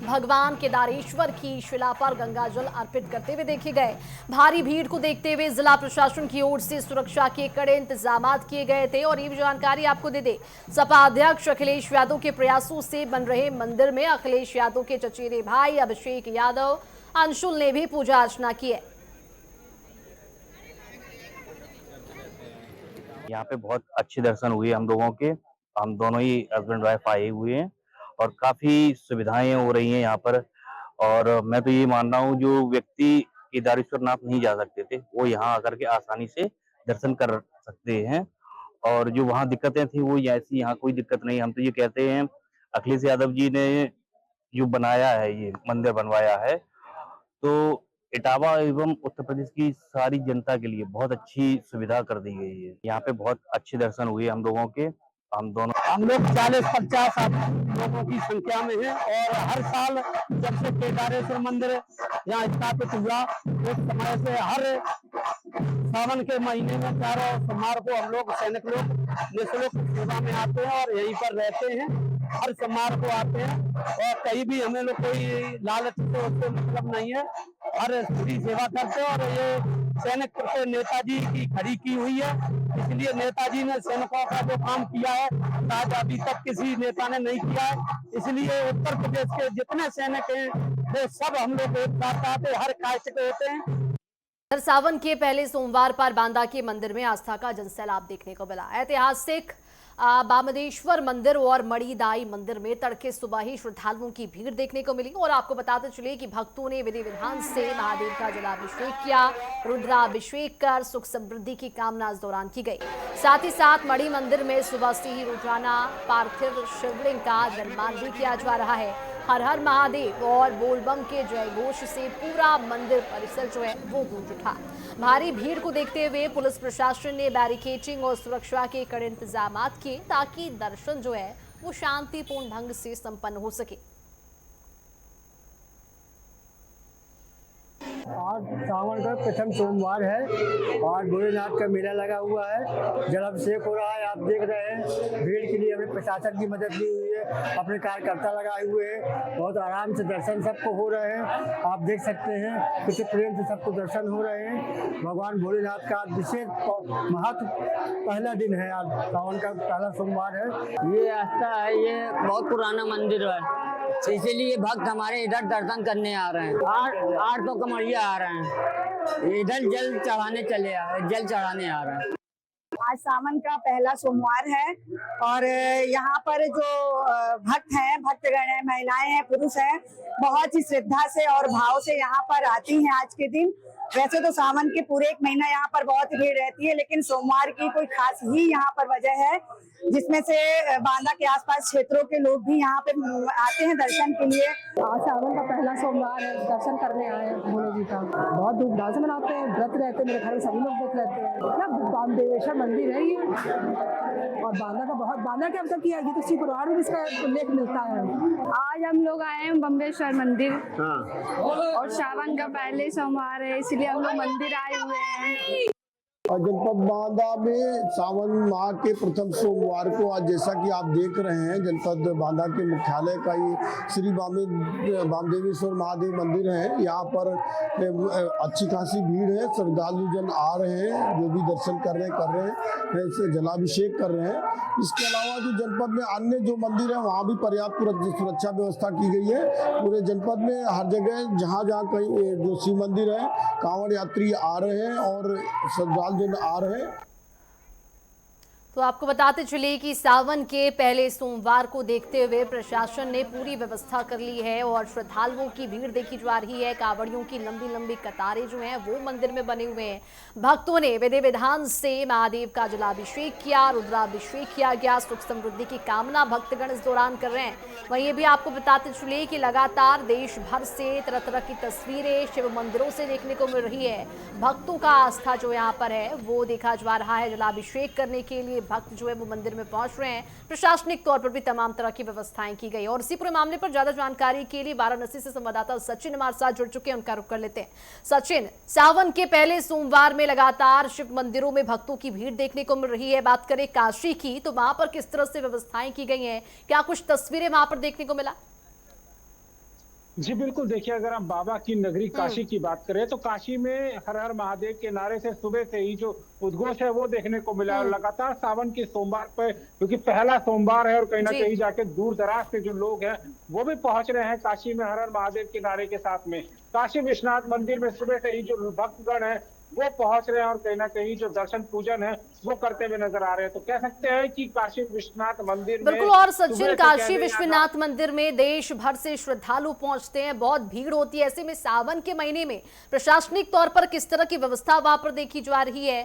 भगवान केदारेश्वर की शिला पर गंगा जल अर्पित करते हुए देखे गए। भारी भीड़ को देखते हुए जिला प्रशासन की ओर से सुरक्षा के कड़े इंतजाम किए गए थे। और ये भी जानकारी आपको दे दे, सपा अध्यक्ष अखिलेश यादव के प्रयासों से बन रहे मंदिर में अखिलेश यादव के चचेरे भाई अभिषेक यादव अंशुल ने भी पूजा अर्चना की है। यहाँ पे बहुत अच्छे दर्शन हुए हम लोगों के, हम दोनों ही हस्बैंड वाइफ आए हुए हैं और काफी सुविधाएं हो रही हैं यहाँ पर। और मैं तो ये मान रहा हूँ जो व्यक्ति केदारेश्वर नाथ नहीं जा सकते थे वो यहाँ आकर के आसानी से दर्शन कर सकते हैं। और जो वहाँ दिक्कतें थी वो ऐसी यहाँ कोई दिक्कत नहीं। हम तो ये कहते हैं अखिलेश यादव जी ने जो बनाया है, ये मंदिर बनवाया है, तो इटावा एवं उत्तर प्रदेश की सारी जनता के लिए बहुत अच्छी सुविधा कर दी गई है। यहाँ पे बहुत अच्छे दर्शन हुए हम लोगों के, हम लोग 40-50 लोगों की संख्या में है। और हर साल जब से केदारेश्वर मंदिर यहाँ स्थापित हुआ उस समय से हर सावन के महीने में चारों सोमवार को हम लोग सैनिक लोग निःशुल्क सेवा में आते हैं और यहीं पर रहते हैं। हर सोमवार को आते हैं और कहीं भी हमें लोग कोई लालच से उससे मतलब नहीं है और पूरी सेवा करते हैं। और ये सैनिक के नेताजी की खड़ी की हुई है, इसलिए नेताजी ने सैनिकों का जो काम किया है शायद अभी तक किसी नेता ने नहीं किया है। इसलिए उत्तर प्रदेश के जितने सैनिक हैं वो सब हम लोग एक साथ आते, हर कास्ट के होते हैं। सावन के पहले सोमवार पर बांदा के मंदिर में आस्था का जनसैलाब देखने को मिला। ऐतिहासिक बामदेश्वर मंदिर और मणिदाई मंदिर में तड़के सुबह ही श्रद्धालुओं की भीड़ देखने को मिली और आपको बताते चले कि भक्तों ने विधि विधान से महादेव का जलाभिषेक किया। रुद्राभिषेक कर सुख समृद्धि की कामना इस दौरान की गई। साथ ही साथ मणि मंदिर में सुबह से ही रोजाना पार्थिव शिवलिंग का निर्माण भी किया जा रहा है। हर हर महादेव और बोलबम के जयघोष से पूरा मंदिर परिसर जो है वो गूंज उठा। भारी भीड़ को देखते हुए पुलिस प्रशासन ने बैरिकेडिंग और सुरक्षा के कड़े इंतजाम किए ताकि दर्शन जो है वो शांतिपूर्ण ढंग से संपन्न हो सके। आज सावन का प्रथम सोमवार है और भोलेनाथ का मेला लगा हुआ है। जलाभिषेक हो रहा है, आप देख रहे हैं। भीड़ के लिए हमें प्रशासन की मदद ली हुई है, अपने कार्यकर्ता लगाए हुए हैं। बहुत आराम से दर्शन सबको हो रहे हैं। आप देख सकते हैं कितने प्रेम से सबको दर्शन हो रहे हैं। भगवान भोलेनाथ का विशेष महत्व पहला दिन है, आज सावन का पहला सोमवार है। ये रास्ता है, ये बहुत पुराना मंदिर है, इसीलिए भक्त हमारे इधर दर्शन करने आ रहे हैं। आठ तो कमरिया आ रहे हैं, इधर जल चढ़ाने आ रहे हैं। आज सावन का पहला सोमवार है और यहाँ पर जो भक्त हैं, भक्तगण हैं, महिलाएं हैं, पुरुष हैं, बहुत ही श्रद्धा से और भाव से यहाँ पर आती हैं आज के दिन। वैसे तो सावन के पूरे एक महीना यहाँ पर बहुत भीड़ रहती है, लेकिन सोमवार की कोई खास ही यहाँ पर वजह है, जिसमें से बांदा के आसपास क्षेत्रों के लोग भी यहाँ पे आते हैं दर्शन के लिए। आज सावन का पहला सोमवार है, दर्शन करने आए हैं भोले जी का। बहुत धूमधाम से मनाते हैं, व्रत रहते हैं, मेरे घर में सभी लोग व्रत रहते हैं। बामदेवेश्वर मंदिर है ये और बांदा के अवसर किया, ये तो शिव पुराण में इसका उल्लेख मिलता है। आज हम लोग आए हैं बम्बेश्वर मंदिर और सावन का पहले सोमवार है, इसलिए हम लोग मंदिर आए हुए हैं। और जनपद बांदा में सावन माह के प्रथम सोमवार को आज जैसा कि आप देख रहे हैं, जनपद बांदा के मुख्यालय का ये श्री बामदेवेश्वर महादेव मंदिर है। यहाँ पर अच्छी खासी भीड़ है, श्रद्धालु जन आ रहे हैं, जो भी दर्शन कर रहे हैं, इससे जलाभिषेक कर रहे हैं। इसके अलावा जो जनपद में अन्य जो मंदिर है वहाँ भी पर्याप्त सुरक्षा व्यवस्था की गई है। पूरे जनपद में हर जगह जहाँ कहीं जो शिव मंदिर है, कांवड़ यात्री आ रहे हैं और श्रद्धालु जन आ रहे हैं। तो आपको बताते चले कि सावन के पहले सोमवार को देखते हुए प्रशासन ने पूरी व्यवस्था कर ली है और श्रद्धालुओं की भीड़ देखी जा रही है। कांवड़ियों की लंबी लंबी कतारें जो हैं वो मंदिर में बने हुए हैं। भक्तों ने विधि विधान से महादेव का जलाभिषेक किया, रुद्राभिषेक किया गया। सुख समृद्धि की कामना भक्तगण इस दौरान कर रहे हैं। वहीं ये भी आपको बताते चले कि लगातार देश भर से तरह तरह की तस्वीरें शिव मंदिरों से देखने को मिल रही है। भक्तों का आस्था जो यहाँ पर है वो देखा जा रहा है। जलाभिषेक करने के लिए भक्त जो है वो मंदिर में पहुंच रहे हैं। प्रशासनिक तौर पर भी तमाम तरह की व्यवस्थाएं की गई और इसी पूरे मामले पर ज्यादा जानकारी के लिए वाराणसी से संवाददाता सचिन हमारे साथ जुड़ चुके हैं, उनका रुख कर लेते हैं। सचिन, सावन के पहले सोमवार में लगातार शिव मंदिरों में भक्तों की भीड़ देखने को मिल रही है। बात करें काशी की तो वहां पर किस तरह से व्यवस्थाएं की गई हैं, क्या कुछ तस्वीरें वहां पर देखने को मिला? जी बिल्कुल, देखिए अगर हम बाबा की नगरी काशी की बात करें तो काशी में हर हर महादेव के नारे से सुबह से ही जो उद्घोष है वो देखने को मिला है। लगातार सावन के सोमवार पर, क्योंकि पहला सोमवार है और कहीं ना कहीं जाके दूर दराज से जो लोग हैं वो भी पहुंच रहे हैं काशी में हर हर महादेव के नारे के साथ में। काशी विश्वनाथ मंदिर में सुबह से ही जो भक्तगण है वो पहुंच रहे हैं और कहीं ना कहीं जो दर्शन पूजन है वो करते हुए नजर आ रहे हैं। तो कह सकते हैं कि काशी विश्वनाथ मंदिर में बिल्कुल। और सचिन, काशी विश्वनाथ मंदिर में देश भर से श्रद्धालु पहुंचते हैं, बहुत भीड़ होती है। ऐसे में सावन के महीने में प्रशासनिक तौर पर किस तरह की व्यवस्था वहां पर देखी जा रही है?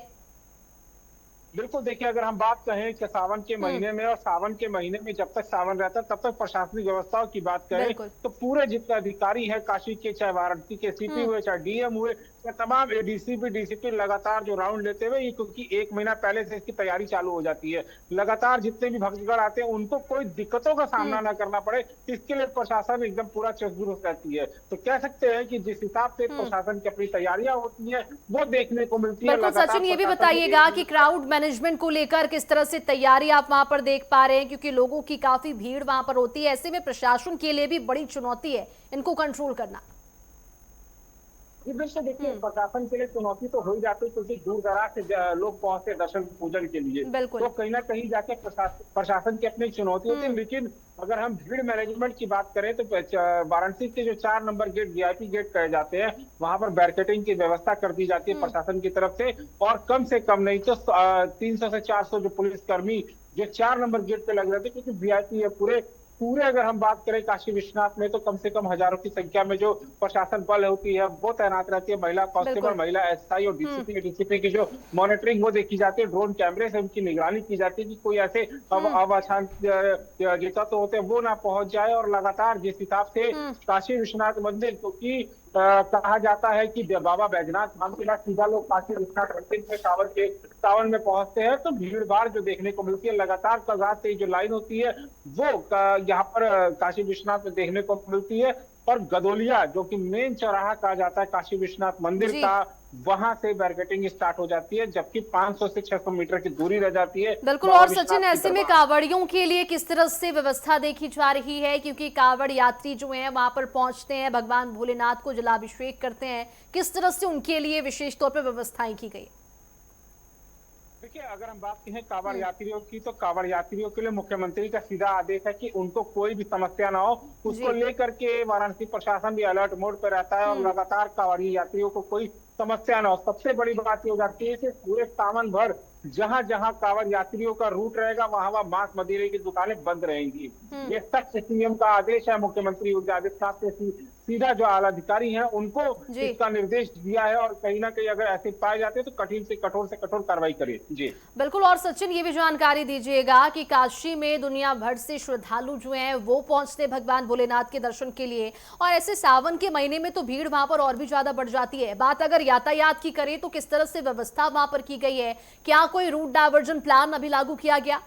बिल्कुल, देखिए अगर हम बात करें कि सावन के महीने में और सावन के महीने में जब तक सावन रहता है तब तक प्रशासनिक व्यवस्थाओं की बात करें तो पूरे जितने अधिकारी हैं काशी के, चाहे वाराणसी के सीपी हुए, चाहे डीएम हुए, तमाम एडीसीपी डीसीपी लगातार जो राउंड लेते हुए, क्योंकि एक महीना पहले से इसकी तैयारी चालू हो जाती है। लगातार जितने भी भक्तगण आते हैं उनको कोई दिक्कतों का सामना न करना पड़े, इसके लिए प्रशासन एकदम पूरा चुस्त दुरुस्त रहती है। तो कह सकते हैं कि जिस हिसाब से प्रशासन की अपनी तैयारियां होती है वो देखने को मिलती है। बिल्कुल सचिन, ये भी बताइएगा कि क्राउड मैनेजमेंट को लेकर किस तरह से तैयारी आप वहां पर देख पा रहे हैं, क्योंकि लोगों की काफी भीड़ वहां पर होती है। ऐसे में प्रशासन के लिए भी बड़ी चुनौती है इनको कंट्रोल करना। इधर से देखिए प्रशासन के लिए चुनौती तो हो ही जाती है, क्योंकि दूर दराज से लोग पहुंचते दर्शन पूजन के लिए, तो कहीं ना कहीं जाके प्रशासन की अपनी चुनौती होती है। लेकिन अगर हम भीड़ मैनेजमेंट की बात करें तो वाराणसी के जो 4 नंबर गेट वीआईपी गेट कहे जाते हैं, वहां पर बैरिकेडिंग की व्यवस्था कर दी जाती है प्रशासन की तरफ से, और कम से कम नहीं तो 300 से 400 जो पुलिसकर्मी जो 4 नंबर गेट पे लग रहे थे, क्योंकि वीआईपी है पूरे अगर हम बात करें काशी विश्वनाथ में तो कम से कम हजारों की संख्या में जो प्रशासन बल होती है वो तैनात रहती है। महिला कांस्टेबल, महिला एसआई और डीसीपी की जो मॉनिटरिंग वो देखी जाती है, ड्रोन कैमरे से उनकी निगरानी की जाती है कि कोई ऐसे अवांछित तो होते हैं वो ना पहुंच जाए। और लगातार जिस हिसाब से काशी विश्वनाथ मंदिर, क्योंकि कहा जाता है कि बाबा बैजनाथ धाम के बाद सीधा लोग काशी विश्वनाथ मंदिर में सावन में पहुंचते हैं, तो भीड़ भाड़ जो देखने को मिलती है लगातार कल रात से जो लाइन होती है वो यहाँ पर काशी विश्वनाथ में देखने को मिलती है। और गदोलिया जो कि मेन चौराहा कहा जाता है काशी विश्वनाथ मंदिर का, वहां से बैरिकेडिंग स्टार्ट हो जाती है, जबकि 500 से 600 मीटर की दूरी रह जाती है। बिल्कुल। और सचिन, ऐसे में कांवड़ियों के लिए किस तरह से व्यवस्था देखी जा रही है, क्योंकि कांवड़ यात्री जो हैं वहां पर पहुंचते हैं, भगवान भोलेनाथ को जलाभिषेक करते हैं, किस तरह से उनके लिए विशेष तौर पर व्यवस्थाएं की गई? देखिए, अगर हम बात करें कांवड़ यात्रियों की, तो कांवड़ यात्रियों के लिए मुख्यमंत्री का सीधा आदेश है कि उनको कोई भी समस्या ना हो, उसको लेकर के वाराणसी प्रशासन भी अलर्ट मोड पर रहता है और लगातार कांवड़ी यात्रियों को कोई समस्या ना हो। सबसे बड़ी बात ये हो जाती है कि पूरे सावन भर जहां जहां कांवड़ यात्रियों का रूट रहेगा वहां मांस मदिरे की दुकानें बंद रहेंगी। ये सख्त सीएम का आदेश है। मुख्यमंत्री योगी आदित्यनाथ से सीधा जो आला अधिकारी हैं उनको इसका निर्देश दिया है, और कहीं ना कहीं अगर ऐसे पाए जाते हैं तो कठिन से कठोर कार्रवाई करें। जी बिल्कुल। और सचिन, ये भी जानकारी दीजिएगा कि काशी में दुनिया भर से श्रद्धालु जो हैं वो पहुंचते भगवान भोलेनाथ के दर्शन के लिए, और ऐसे सावन के महीने में तो भीड़ वहां पर और भी ज्यादा बढ़ जाती है। बात अगर यातायात की करें तो किस तरह से व्यवस्था वहां पर की गई है? क्या कोई रूट डायवर्जन प्लान अभी लागू किया गया?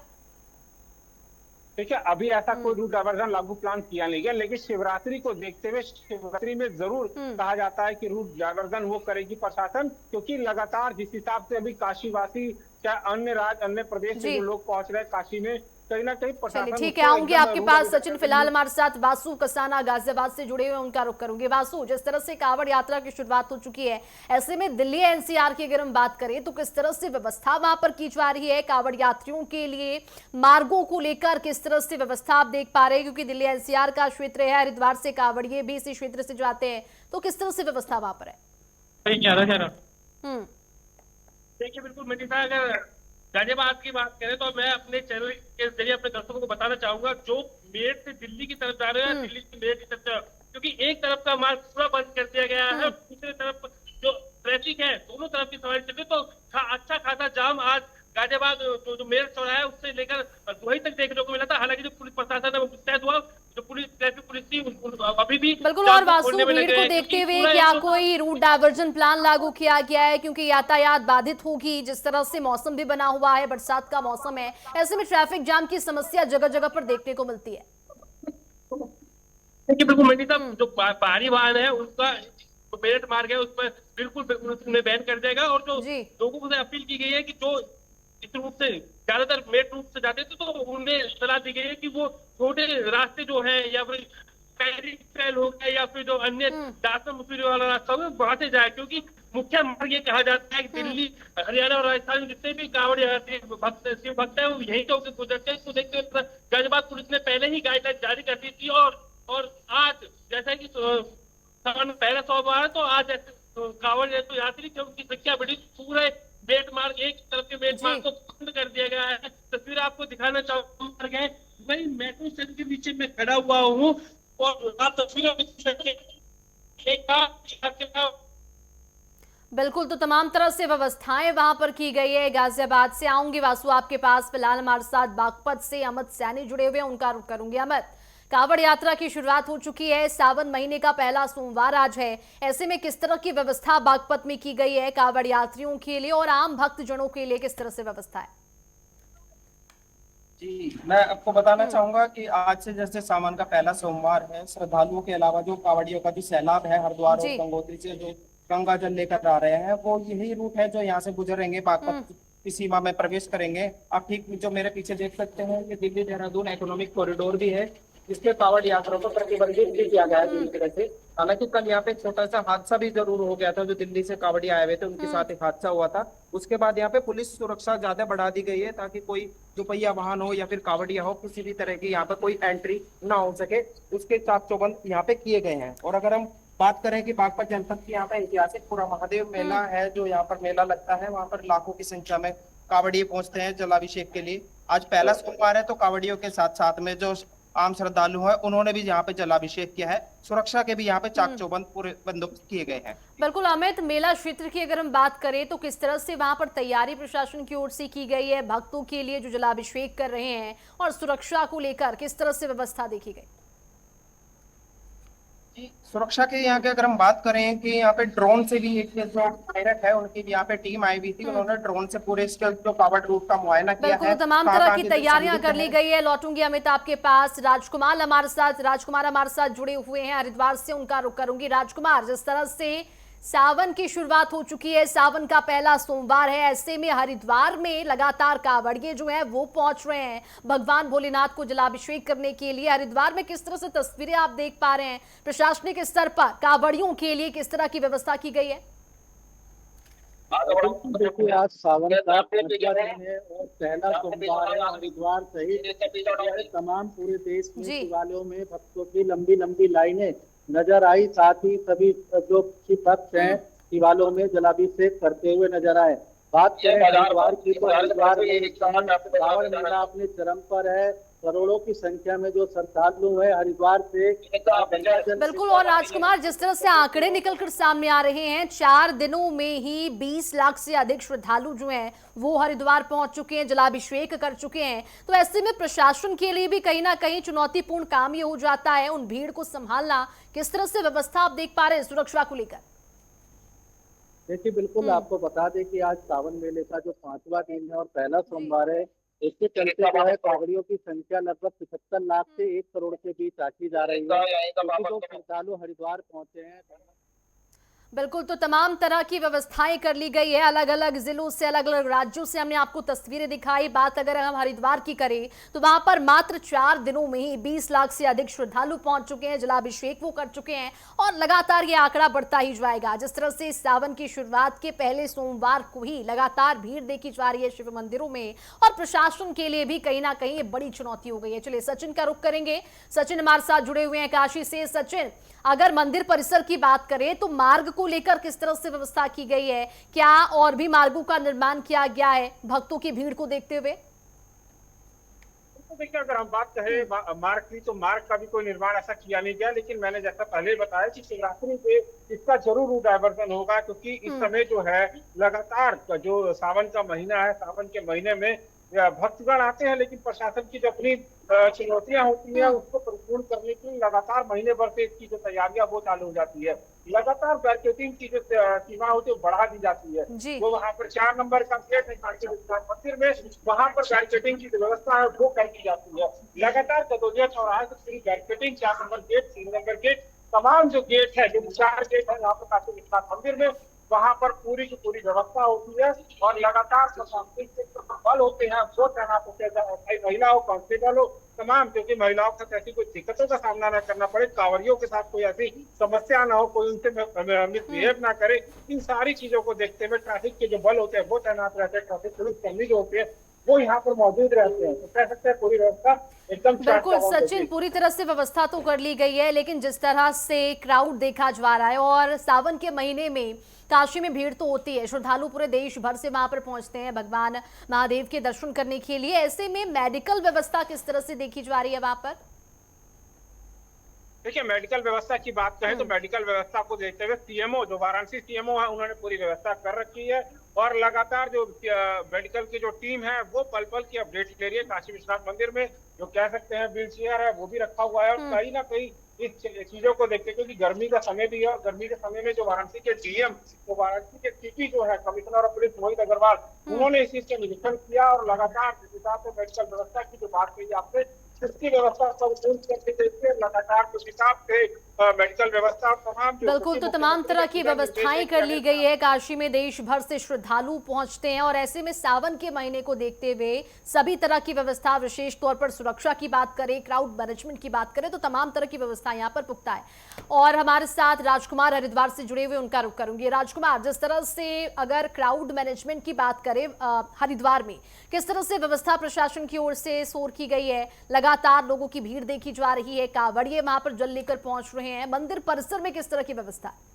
देखिए, अभी ऐसा कोई रूट डायवर्जन लागू प्लान किया नहीं गया, लेकिन शिवरात्रि को देखते हुए शिवरात्रि में जरूर कहा जाता है कि रूट डायवर्जन वो करेगी प्रशासन, क्योंकि लगातार जिस हिसाब से अभी काशीवासी क्या अन्य राज्य अन्य प्रदेश से जो लोग पहुंच रहे हैं काशी में, कहीं ना कहीं प्रशासन। ठीक है, आऊंगी आपके पास सचिन। फिलहाल हमारे साथ वासु कसाना गाजियाबाद से जुड़े हुए, उनका रुख करूंगी। वासु, जिस तरह से कांवड़ यात्रा की शुरुआत हो चुकी है, ऐसे में दिल्ली एनसीआर की अगर हम बात करें तो किस तरह से व्यवस्था वहां पर की जा रही है? कांवड़ यात्रियों के लिए मार्गों को लेकर किस तरह से व्यवस्था आप देख पा रहे हैं, क्योंकि दिल्ली एनसीआर का क्षेत्र है, हरिद्वार से कांवड़िए भी इसी क्षेत्र से जाते हैं, तो किस तरह से व्यवस्था वहां पर है? देखिए, बिल्कुल मनीषा, अगर गाजियाबाद की बात करें तो मैं अपने चैनल के जरिए अपने दर्शकों को बताना चाहूंगा, जो मेरठ से दिल्ली की तरफ जा रहे हैं, दिल्ली से मेरठ की तरफ, क्योंकि एक तरफ का मार्ग पूरा बंद कर दिया गया है, दूसरी तरफ जो ट्रैफिक है दोनों तरफ की सवारी चल रही, तो अच्छा खासा जाम आज गाजियाबाद जो मेरठ चौराहा है उससे लेकर दुबई तक देखने को मिला था। हालांकि जो पुलिस प्रशासन है वो मुस्तैद हुआ, जो पुलिस ट्रैफिक पुलिस थी अभी भी बिल्कुल। और वासु, भीड़ को देखते हुए क्या कोई रूट डायवर्जन प्लान लागू किया गया है, क्योंकि यातायात बाधित होगी, जिस तरह से मौसम भी बना हुआ है, बरसात का मौसम है, ऐसे में ट्रैफिक जाम की समस्या जगह जगह पर देखने को मिलती है? देखिए, बिल्कुल मनीषा, जो भारी वाहन है उनका मेरठ मार्ग है उस पर बिल्कुल बैन कर देगा, और जो लोगों से अपील की गई है कि जो इस रूट से ज्यादातर मेरठ रूट से जाते थे तो उन्हें सलाह दी गई है कि वो छोटे रास्ते जो है या फिर पैदल हो गया या फिर जो अन्य दासम मुफीरी वाला रास्ता हो वहां से जाए, क्योंकि मुख्य मार्ग ये कहा जाता है कि दिल्ली हरियाणा और राजस्थान में जितने भी कांवड़ शिव भक्त है वो यहीं से गुजरते हैं। इसको देखते हुए गाजियाबाद पुलिस ने पहले ही गाइडलाइन जारी कर दी थी, और आज जैसा कि सावन पहला सोमवार है तो आज कांवड़ यात्री की संख्या बढ़ी, पूरे मेरठ मार्ग एक तरफ के मेरठ मार्ग को बंद कर दिया गया है। तस्वीर आपको दिखाना चाहूंगा, वही मेट्रो स्टेशन के नीचे में खड़ा हुआ हूँ और आप तस्वीरें बिल्कुल। तो तमाम तरह से व्यवस्थाएं वहां पर की गई है। गाजियाबाद से आऊंगी वासु आपके पास। फिलहाल हमारे साथ बागपत से अमित सैनी जुड़े हुए, उनका रुख करूंगी। अमित, कांवड़ यात्रा की शुरुआत हो चुकी है, सावन महीने का पहला सोमवार आज है, ऐसे में किस तरह की व्यवस्था बागपत में की गई है कांवड़ यात्रियों के लिए और आम भक्तजनों के लिए किस तरह से व्यवस्था है? जी, मैं आपको बताना चाहूंगा कि आज से जैसे सावन का पहला सोमवार है, श्रद्धालुओं के अलावा जो कांवड़ियों का भी सैलाब है हरिद्वार और गंगोत्री से जो गंगा जल लेकर आ रहे हैं, वो यही रूट है जो यहाँ से गुजरेंगे, बागपत की सीमा में प्रवेश करेंगे। आप ठीक जो मेरे पीछे देख सकते हैं, ये दिल्ली देहरादून इकोनॉमिक कॉरिडोर भी है, जिसमें कावड़ यात्रा को प्रतिबंधित भी किया गया है पूरी तरह से। हालांकि कल यहाँ पे एक छोटा सा हादसा भी जरूर हो गया था, जो दिल्ली से कावड़ी आए हुए थे उनके साथ एक हादसा हुआ था। उसके बाद यहाँ पे पुलिस सुरक्षा ज्यादा बढ़ा दी गई है, ताकि कोई दुपहिया वाहन हो या फिर कावड़िया हो, किसी भी तरह की यहाँ पे कोई एंट्री ना हो सके, उसके चाक चौबंद यहाँ पे किए गए हैं। और अगर हम बात करें कि बागपत जनपद की यहाँ पे ऐतिहासिक पूरा महादेव मेला है, जो यहाँ पर मेला लगता है, वहाँ पर लाखों की संख्या में कावड़िए पहुंचते हैं जलाभिषेक के लिए। आज पहला सोमवार है, तो कावड़ियों के साथ साथ में जो आम श्रद्धालु है उन्होंने भी यहाँ पे जलाभिषेक किया है। सुरक्षा के भी यहाँ पे चाक चौबंद पूरे बंदोबस्त किए गए हैं। बिल्कुल अमित, मेला क्षेत्र की अगर हम बात करें तो किस तरह से वहां पर तैयारी प्रशासन की ओर से की गई है भक्तों के लिए जो जलाभिषेक कर रहे हैं, और सुरक्षा को लेकर किस तरह से व्यवस्था देखी गई? सुरक्षा के यहाँ के अगर हम बात करें कि यहाँ पे ड्रोन से भी एक जो पायलट है उनकी भी यहाँ पे टीम आई हुई थी, उन्होंने ड्रोन से पूरे इसके जो कावड़ रूट का मुआयना किया है। तमाम तरह की तैयारियां कर ली गई है। लौटूंगी अमित आपके पास। राजकुमार हमारे साथ जुड़े हुए हैं हरिद्वार से, उनका रुख करूंगी। राजकुमार, जिस तरह से सावन की शुरुआत हो चुकी है, सावन का पहला सोमवार है, ऐसे में हरिद्वार में लगातार कावड़िए जो हैं वो पहुंच रहे हैं भगवान भोलेनाथ को जलाभिषेक करने के लिए। हरिद्वार में किस तरह से तस्वीरें आप देख पा रहे हैं? प्रशासनिक स्तर पर कावड़ियों के लिए किस तरह की व्यवस्था की गई है? देखिए, आज सावन का पहला दिन है और पहला सोमवार है। हरिद्वार सहित तमाम पूरे देश में शिवालयों में भक्तों की लंबी लंबी लाइनें नजर आई। साथ ही सभी जो भक्त हैं शिवालयों में जलाभिषेक करते हुए नजर आए। बात करें हरिद्वार की, तो हरिद्वार में कांवड़ मेला अपने चरम पर है। करोड़ों की संख्या में जो श्रद्धालु है हरिद्वार से बिल्कुल। और राजकुमार, जिस तरह से आंकड़े निकलकर सामने आ रहे हैं, 4 दिनों में ही 20 लाख से अधिक श्रद्धालु जो हैं वो हरिद्वार पहुंच चुके हैं, जलाभिषेक कर चुके हैं। तो ऐसे में प्रशासन के लिए भी कहीं ना कहीं चुनौतीपूर्ण काम ये हो जाता है, उन भीड़ को संभालना। किस तरह से व्यवस्था आप देख पा रहे हैं सुरक्षा को लेकर? देखिए, बिल्कुल आपको बता दें कि आज सावन मेले का जो 5वां दिन है और पहला सोमवार है, इसके चलते जो है कावड़ियों की संख्या लगभग 75 लाख से 1 करोड़ के बीच आंकी जा रही है। जो श्रद्धालु हरिद्वार पहुंचे हैं, बिल्कुल, तो तमाम तरह की व्यवस्थाएं कर ली गई है। अलग अलग जिलों से, अलग अलग राज्यों से हमने आपको तस्वीरें दिखाई। बात अगर हम हरिद्वार की करें तो वहां पर मात्र 4 दिनों में ही 20 लाख से अधिक श्रद्धालु पहुंच चुके हैं, जलाभिषेक वो कर चुके हैं, और लगातार ये आंकड़ा बढ़ता ही जाएगा। जिस तरह से सावन की शुरुआत के पहले सोमवार को ही लगातार भीड़ देखी जा रही है शिव मंदिरों में, और प्रशासन के लिए भी कहीं ना कहीं बड़ी चुनौती हो गई है। चलिए सचिन का रुख करेंगे। सचिन हमारे साथ जुड़े हुए हैं काशी से। सचिन, अगर मंदिर परिसर की बात करें तो मार्ग को लेकर किस तरह से व्यवस्था की गई है? क्या और भी मार्गों का निर्माण किया गया है भक्तों की भीड़ को देखते हुए? तो देखिए, अगर हम बात करें मार्ग की, तो मार्ग का भी कोई निर्माण ऐसा किया नहीं गया, लेकिन मैंने जैसा पहले बताया कि शिवरात्रि पे इसका जरूर रूट डायवर्जन होगा, क्योंकि इस समय जो है लगातार जो सावन का महीना है, सावन के महीने में भक्तगण आते हैं, लेकिन प्रशासन की जो अपनी चुनौतियां होती हैं उसको परिपूर्ण करने के लिए लगातार महीने भर से इसकी जो तैयारियां वो चालू हो जाती है। लगातार बैरिकेडिंग की जो सीमा होती है वो बढ़ा दी जाती है। वो वहाँ पर 4 नंबर का गेट है काशी विश्वनाथ मंदिर में, वहाँ पर बैरिकेडिंग की व्यवस्था है वो कर दी जाती है। लगातार कदौलिया चौराहे से पूरी barricading, 4 number gate, 3 number gate, तमाम जो गेट है, जो 4 गेट है यहाँ पर काशी विश्वनाथ मंदिर में, वहाँ पर पूरी की पूरी व्यवस्था होती है। और लगातार बल होते हैं, वो तैनात होते हैं, महिला हो, कांस्टेबल हो, तमाम, क्योंकि महिलाओं के साथ ऐसी कोई दिक्कतों का सामना न करना पड़े, कांवड़ियों के साथ कोई ऐसी समस्या ना हो, कोई उनसे मिसबिहेव ना करे। इन सारी चीजों को देखते हुए ट्रैफिक के जो बल होते हैं वो तैनात रहते हैं, ट्रैफिक पुलिस कर्मी जो होते हैं वो यहाँ पर मौजूद रहते हैं। तो कह सकते हैं पूरी व्यवस्था एकदम बिल्कुल। सचिन, पूरी तरह से व्यवस्था तो कर ली गई है, लेकिन जिस तरह से क्राउड देखा जा रहा है, और सावन के महीने में काशी में भीड़ तो होती है, श्रद्धालु पूरे देश भर से वहां पर पहुंचते हैं भगवान महादेव के दर्शन करने के लिए। ऐसे में मेडिकल व्यवस्था किस तरह से देखी जा रही है वहां पर? देखिए, मेडिकल व्यवस्था की बात करें तो मेडिकल व्यवस्था को देखते हुए सीएमओ, जो वाराणसी सीएमओ है, उन्होंने पूरी व्यवस्था कर रखी है। और लगातार जो मेडिकल की जो टीम है वो पल पल की अपडेट ले रही है। काशी विश्वनाथ मंदिर में जो कह सकते हैं व्हील चेयर है वो भी रखा हुआ है। और कहीं ना कहीं इस चीजों को देखते, क्योंकि गर्मी का समय भी है, और गर्मी के समय में जो वाराणसी के डीएम, तो वाराणसी के सीपी जो है commissioner of police Mohit Agarwal, उन्होंने इस चीज का निरीक्षण किया और लगातार जिस हिसाब से मेडिकल व्यवस्था की जो बात कही आपसे, इसकी व्यवस्था सब लगातार जिस हिसाब से मेडिकल व्यवस्था तमाम बिल्कुल, तो तमाम तरह की व्यवस्थाएं कर ली गई है। काशी में देश भर से श्रद्धालु पहुंचते हैं और ऐसे में सावन के महीने को देखते हुए सभी तरह की व्यवस्था, विशेष तौर पर सुरक्षा की बात करें, क्राउड मैनेजमेंट की बात करें, तो तमाम तरह की व्यवस्था यहां पर पुख्ता है। और हमारे साथ राजकुमार हरिद्वार से जुड़े हुए, उनका रुख करूंगी। राजकुमार, जिस तरह से अगर क्राउड मैनेजमेंट की बात करें हरिद्वार में, किस तरह से व्यवस्था प्रशासन की ओर से शोर की गई है? लगातार लोगों की भीड़ देखी जा रही है, कांवड़िए वहां पर जल लेकर पहुंच रहे हैं, मंदिर परिसर में किस तरह की व्यवस्था है?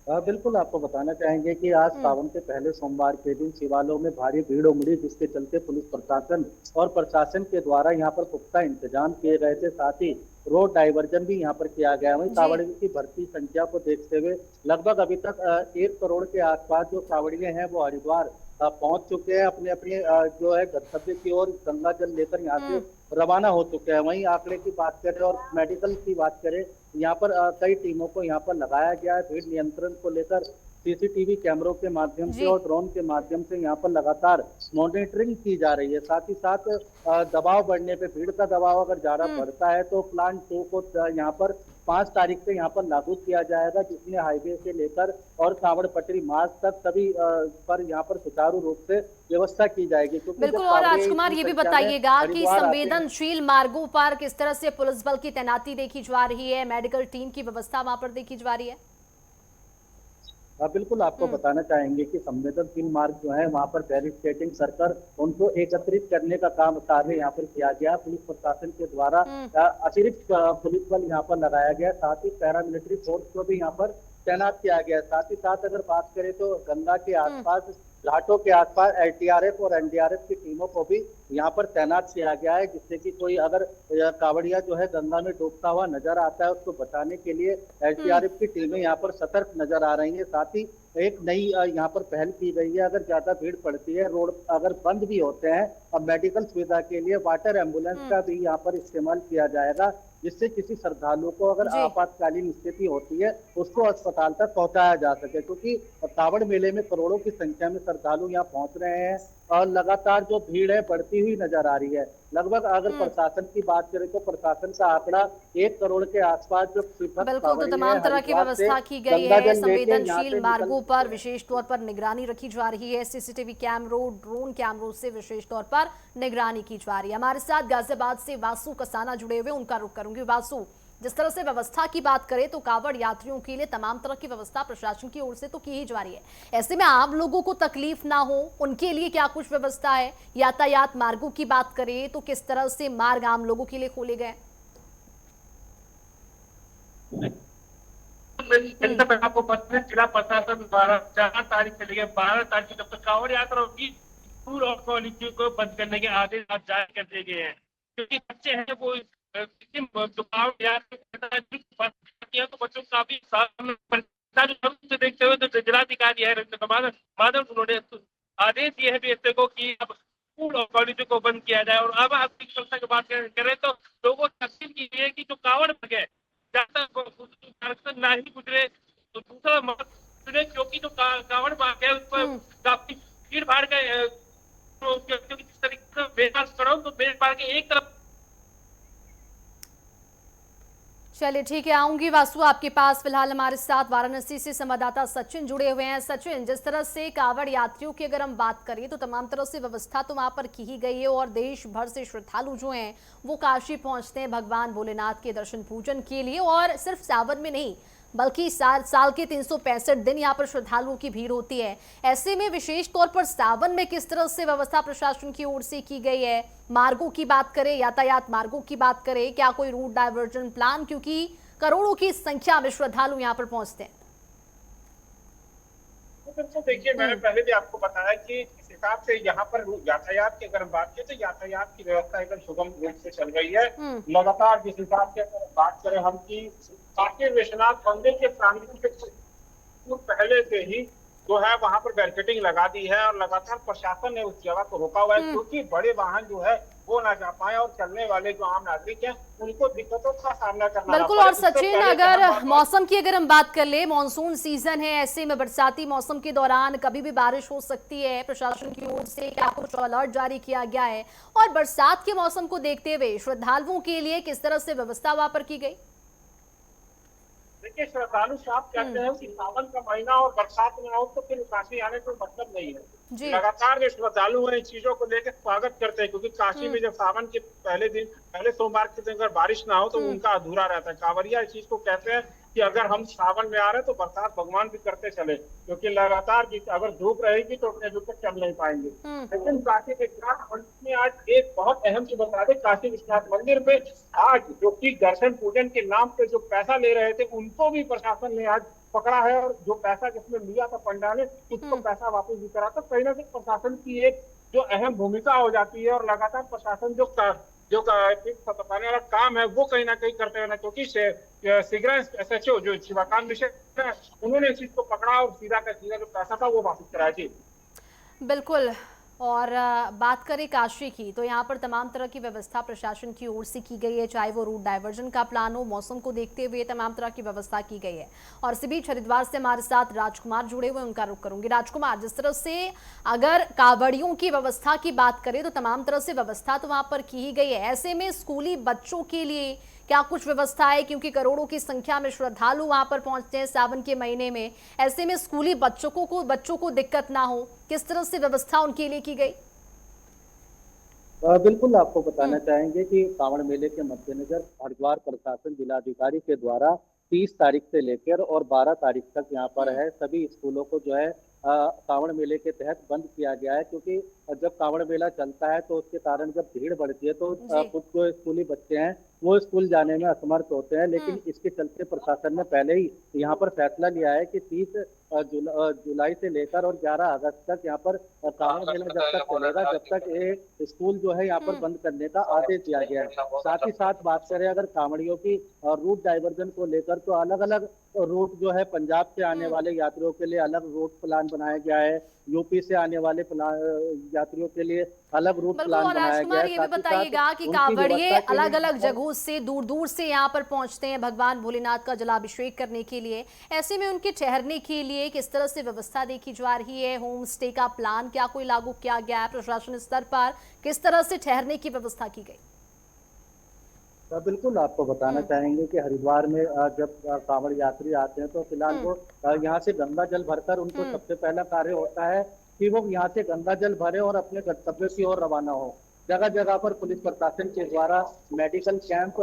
बिल्कुल, आपको बताना चाहेंगे कि आज सावन के पहले सोमवार के दिन शिवालयों में भारी भीड़ उमड़ी, जिसके चलते पुलिस प्रशासन और प्रशासन के द्वारा यहाँ पर पुख्ता इंतजाम किए गए थे। साथ ही रोड डाइवर्जन भी यहाँ पर किया गया। वहीं कांवड़ियों की बढ़ती संख्या को देखते हुए लगभग अभी तक 1 करोड़ के आसपास जो कांवड़िये हैं वो हरिद्वार पहुंच चुके हैं, अपने अपने जो है गंतव्य की ओर गंगा जल लेकर यहाँ से रवाना हो चुके हैं। वहीं आंकड़े की बात करें और मेडिकल की बात करें, यहाँ पर कई टीमों को यहाँ पर लगाया गया है। भीड़ नियंत्रण को लेकर सीसीटीवी कैमरों के माध्यम से और ड्रोन के माध्यम से यहाँ पर लगातार मॉनिटरिंग की जा रही है। साथ ही साथ दबाव बढ़ने पे, भीड़ का दबाव अगर ज्यादा बढ़ता है तो प्लान 2 को यहाँ पर 5 तारीख से यहाँ पर लागू किया जाएगा, जिसमें हाईवे से लेकर और कांवड़ पटरी मार्ग तक सभी पर यहाँ पर सुचारू रूप से व्यवस्था की जाएगी। बिल्कुल। और राजकुमार, ये भी बताइएगा कि संवेदनशील मार्गों पर किस तरह से पुलिस बल की तैनाती देखी जा रही है, मेडिकल टीम की व्यवस्था वहां पर देखी जा रही है? बिल्कुल, आपको बताना चाहेंगे कि संवेदनशील मार्ग जो है वहाँ पर बैरिकेडिंग सर्कल उनको एकत्रित करने का कार्य यहाँ पर किया गया। पुलिस प्रशासन के द्वारा अतिरिक्त पुलिस बल यहाँ पर लगाया गया, साथ ही पैरामिलिट्री फोर्स को भी यहाँ पर तैनात किया गया। साथ ही साथ अगर बात करें तो गंगा के आसपास, घाटों के आसपास एसडीआरएफ और एनडीआरएफ की टीमों को भी यहाँ पर तैनात किया गया है, जिससे कि कोई अगर कांवड़िया जो है गंगा में डूबता हुआ नजर आता है, उसको बचाने के लिए एसडीआरएफ की टीमें यहाँ पर सतर्क नजर आ रही है। साथ ही एक नई यहाँ पर पहल की गई है, अगर ज्यादा भीड़ पड़ती है, रोड अगर बंद भी होते हैं, अब मेडिकल सुविधा के लिए वाटर एम्बुलेंस का भी यहाँ पर इस्तेमाल किया जाएगा, जिससे किसी श्रद्धालु को अगर आपातकालीन स्थिति होती है उसको अस्पताल तक पहुंचाया जा सके। क्योंकि कांवड़ मेले में करोड़ों की संख्या में श्रद्धालु यहाँ पहुंच रहे हैं और लगातार जो भीड़ है बढ़ती हुई नजर आ रही है। लगभग अगर प्रशासन की बात करें तो प्रशासन का आंकड़ा 1 करोड़ के आसपास जो बिल्कुल, तो तमाम तरह की व्यवस्था की गई है। संवेदनशील मार्गों पर विशेष तौर पर निगरानी रखी जा रही है, सीसीटीवी कैमरों, ड्रोन कैमरों से विशेष तौर पर निगरानी की जा रही है। हमारे साथ गाजियाबाद से वासु कसाना जुड़े हुए, उनका रुख करूंगी। वासु, जिस तरह से व्यवस्था की बात करें तो कांवड़ यात्रियों के लिए तमाम तरह की व्यवस्था प्रशासन की ओर से तो की ही जा रही है, ऐसे में आम लोगों को तकलीफ ना हो उनके लिए क्या कुछ व्यवस्था है? यातायात मार्गों की बात करें तो किस तरह से मार्ग आम लोगों के लिए खोले गए? आपको पता है, जिला प्रशासन द्वारा 4 तारीख से लेकर 12 तारीख तक कांवड़ यात्रा होगी, स्कूल और कॉलेज को बंद करने के आदेश आज जारी कर दिए गए हैं। क्योंकि बच्चे हैं वो तो बच्चों का भी से देखते हुए तो जिलाधिकारी है माधव, उन्होंने आदेश दिए है व्यक्ति को कि अब स्कूल और कॉलेजों को बंद किया जाए। और अब आर्थिक सुरक्षा की बात करें तो लोगों की अपील की है कि जो कांवड़ मार्ग है ज्यादा ना ही गुजरे, तो दूसरा मार्ग चुने, क्योंकि जो कांवड़ मार्ग है उस पर काफी भीड़ भाड़ का जिस तरीके से बेहाल करो तो भीड़ भाड़ के एक तरफ। चलिए ठीक है, आऊंगी वासु आपके पास। फिलहाल हमारे साथ वाराणसी से संवाददाता सचिन जुड़े हुए हैं। सचिन, जिस तरह से कांवड़ यात्रियों की अगर हम बात करें तो तमाम तरह से व्यवस्था तो वहां पर की ही गई है और देश भर से श्रद्धालु जो हैं वो काशी पहुंचते हैं भगवान भोलेनाथ के दर्शन पूजन के लिए, और सिर्फ सावन में नहीं बल्कि साल के 365 दिन यहाँ पर श्रद्धालुओं की भीड़ होती है। ऐसे में विशेष तौर पर सावन में किस तरह से व्यवस्था प्रशासन की ओर से की गई है? मार्गों की बात करें, यातायात मार्गों की बात करें, क्या कोई रूट डाइवर्जन प्लान, क्योंकि करोड़ों की संख्या में श्रद्धालु यहाँ पर पहुंचते हैं? तो देखिए, मैंने पहले भी आपको बताया कि इस हिसाब से यहाँ पर यातायात की अगर बात करें तो यातायात की व्यवस्था एकदम सुगम रूप से चल रही है। लगातार जिस हिसाब से अगर बात करें हम कि काशी विश्वनाथ मंदिर के प्रांगण के पहले से ही जो है वहां पर बैरिकेडिंग लगा दी है और लगातार प्रशासन ने उस जगह को रोका हुआ है, क्योंकि बड़े वाहन जो है वो ना जा पाए और चलने वाले जो आम नागरिक हैं उनको दिक्कतों का सामना करना। बिल्कुल। और सचिन, अगर मौसम की अगर हम बात कर ले, मॉनसून सीजन है, ऐसे में बरसाती मौसम के दौरान कभी भी बारिश हो सकती है, प्रशासन की ओर से क्या कुछ अलर्ट जारी किया गया है? और बरसात के मौसम को देखते हुए श्रद्धालुओं के लिए किस तरह से व्यवस्था वहां पर की गई? देखिए श्रद्धालु साफ कहते हैं कि सावन का महीना और बरसात में आओ तो फिर काशी आने का मतलब नहीं है। लगातार जो श्रद्धालु हैं इन चीजों को लेकर स्वागत करते हैं, क्योंकि काशी में जब सावन के पहले सोमवार के दिन अगर बारिश ना हो तो उनका अधूरा रहता है। कांवरिया इस चीज को कहते हैं कि अगर हम सावन में आ रहे हैं तो बरसात भगवान भी करते चले, क्योंकि लगातार अगर धूप रहेगी तो अपने धूप तक चल नहीं पाएंगे। लेकिन काशी विश्वनाथ मंदिर में आज एक बहुत अहम चीज बता दें, काशी विश्वनाथ मंदिर में आज जो कि दर्शन पूजन के नाम पे जो पैसा ले रहे थे उनको भी प्रशासन ने आज पकड़ा है, और जो पैसा जिसने लिया था पंडा ने उसको पैसा वापस भी करा। तो कहीं ना कहीं प्रशासन की एक जो अहम भूमिका हो जाती है, और लगातार प्रशासन जो बताने वाला काम है वो कहीं ना कहीं करते रहना, क्योंकि SHO जो शिवाकांत मिश्र है उन्होंने इस चीज को पकड़ा और सीधा का सीधा जो पैसा था वो वापस कराया। जी बिल्कुल। और बात करें काशी की, तो यहाँ पर तमाम तरह की व्यवस्था प्रशासन की ओर से की गई है, चाहे वो रूट डाइवर्जन का प्लान हो, मौसम को देखते हुए तमाम तरह की व्यवस्था की गई है। और इसी बीच हरिद्वार से हमारे साथ राजकुमार जुड़े हुए, उनका रुख करूंगी। राजकुमार, जिस तरह से अगर कावड़ियों की व्यवस्था की बात करें तो तमाम तरह से व्यवस्था तो वहां पर की ही गई है, ऐसे में स्कूली बच्चों के लिए क्या कुछ व्यवस्था है, क्योंकि करोड़ों की संख्या में श्रद्धालु वहां पर पहुंचते हैं सावन के महीने में, ऐसे में स्कूली बच्चों को दिक्कत ना हो, किस तरह से व्यवस्था उनके लिए की गई? बिल्कुल आपको बताना चाहेंगे कि कांवड़ मेले के मद्देनजर हरिद्वार प्रशासन जिलाधिकारी के द्वारा 30 तारीख से लेकर और 12 तारीख तक यहाँ पर है सभी स्कूलों को जो है कांवड़ मेले के तहत बंद किया गया है, क्योंकि जब कांवड़ मेला चलता है तो उसके कारण जब भीड़ बढ़ती है तो कुछ जो स्कूली बच्चे हैं वो स्कूल जाने में असमर्थ होते हैं। लेकिन इसके चलते प्रशासन ने पहले ही यहाँ पर फैसला लिया है कि 30 जुलाई से लेकर और 11 अगस्त तक यहाँ पर कांवड़ मेला जब तक चलेगा जब तक ये स्कूल जो है यहाँ पर बंद करने का आदेश दिया गया है। साथ ही साथ बात करें अगर कांवड़ियों की रूट डाइवर्जन को लेकर तो अलग अलग रूट जो है पंजाब से आने वाले यात्रियों के लिए अलग रूट प्लान बनाया गया है, यूपी से आने वाले यात्रियों के लिए अलग रूट प्लान बनाया गया है। ये भी बताइएगा कि कांवड़िए अलग अलग जगहों से दूर दूर से यहाँ पर पहुंचते हैं भगवान भोलेनाथ का जलाभिषेक करने के लिए, ऐसे में उनके ठहरने के लिए किस तरह से व्यवस्था देखी जा रही है? होम स्टे का प्लान क्या कोई लागू किया गया है प्रशासन स्तर पर? किस तरह से ठहरने की व्यवस्था की गई? बिल्कुल आपको बताना चाहेंगे कि हरिद्वार में जब कांवड़ यात्री आते हैं तो फिलहाल वो यहाँ से गंगा जल भरकर उनको सबसे पहला कार्य होता है कि वो यहाँ से गंगा जल भरे और अपने गंतव्य की ओर रवाना हो। जगह जगह पर पुलिस प्रशासन के द्वारा मेडिकल कैंप,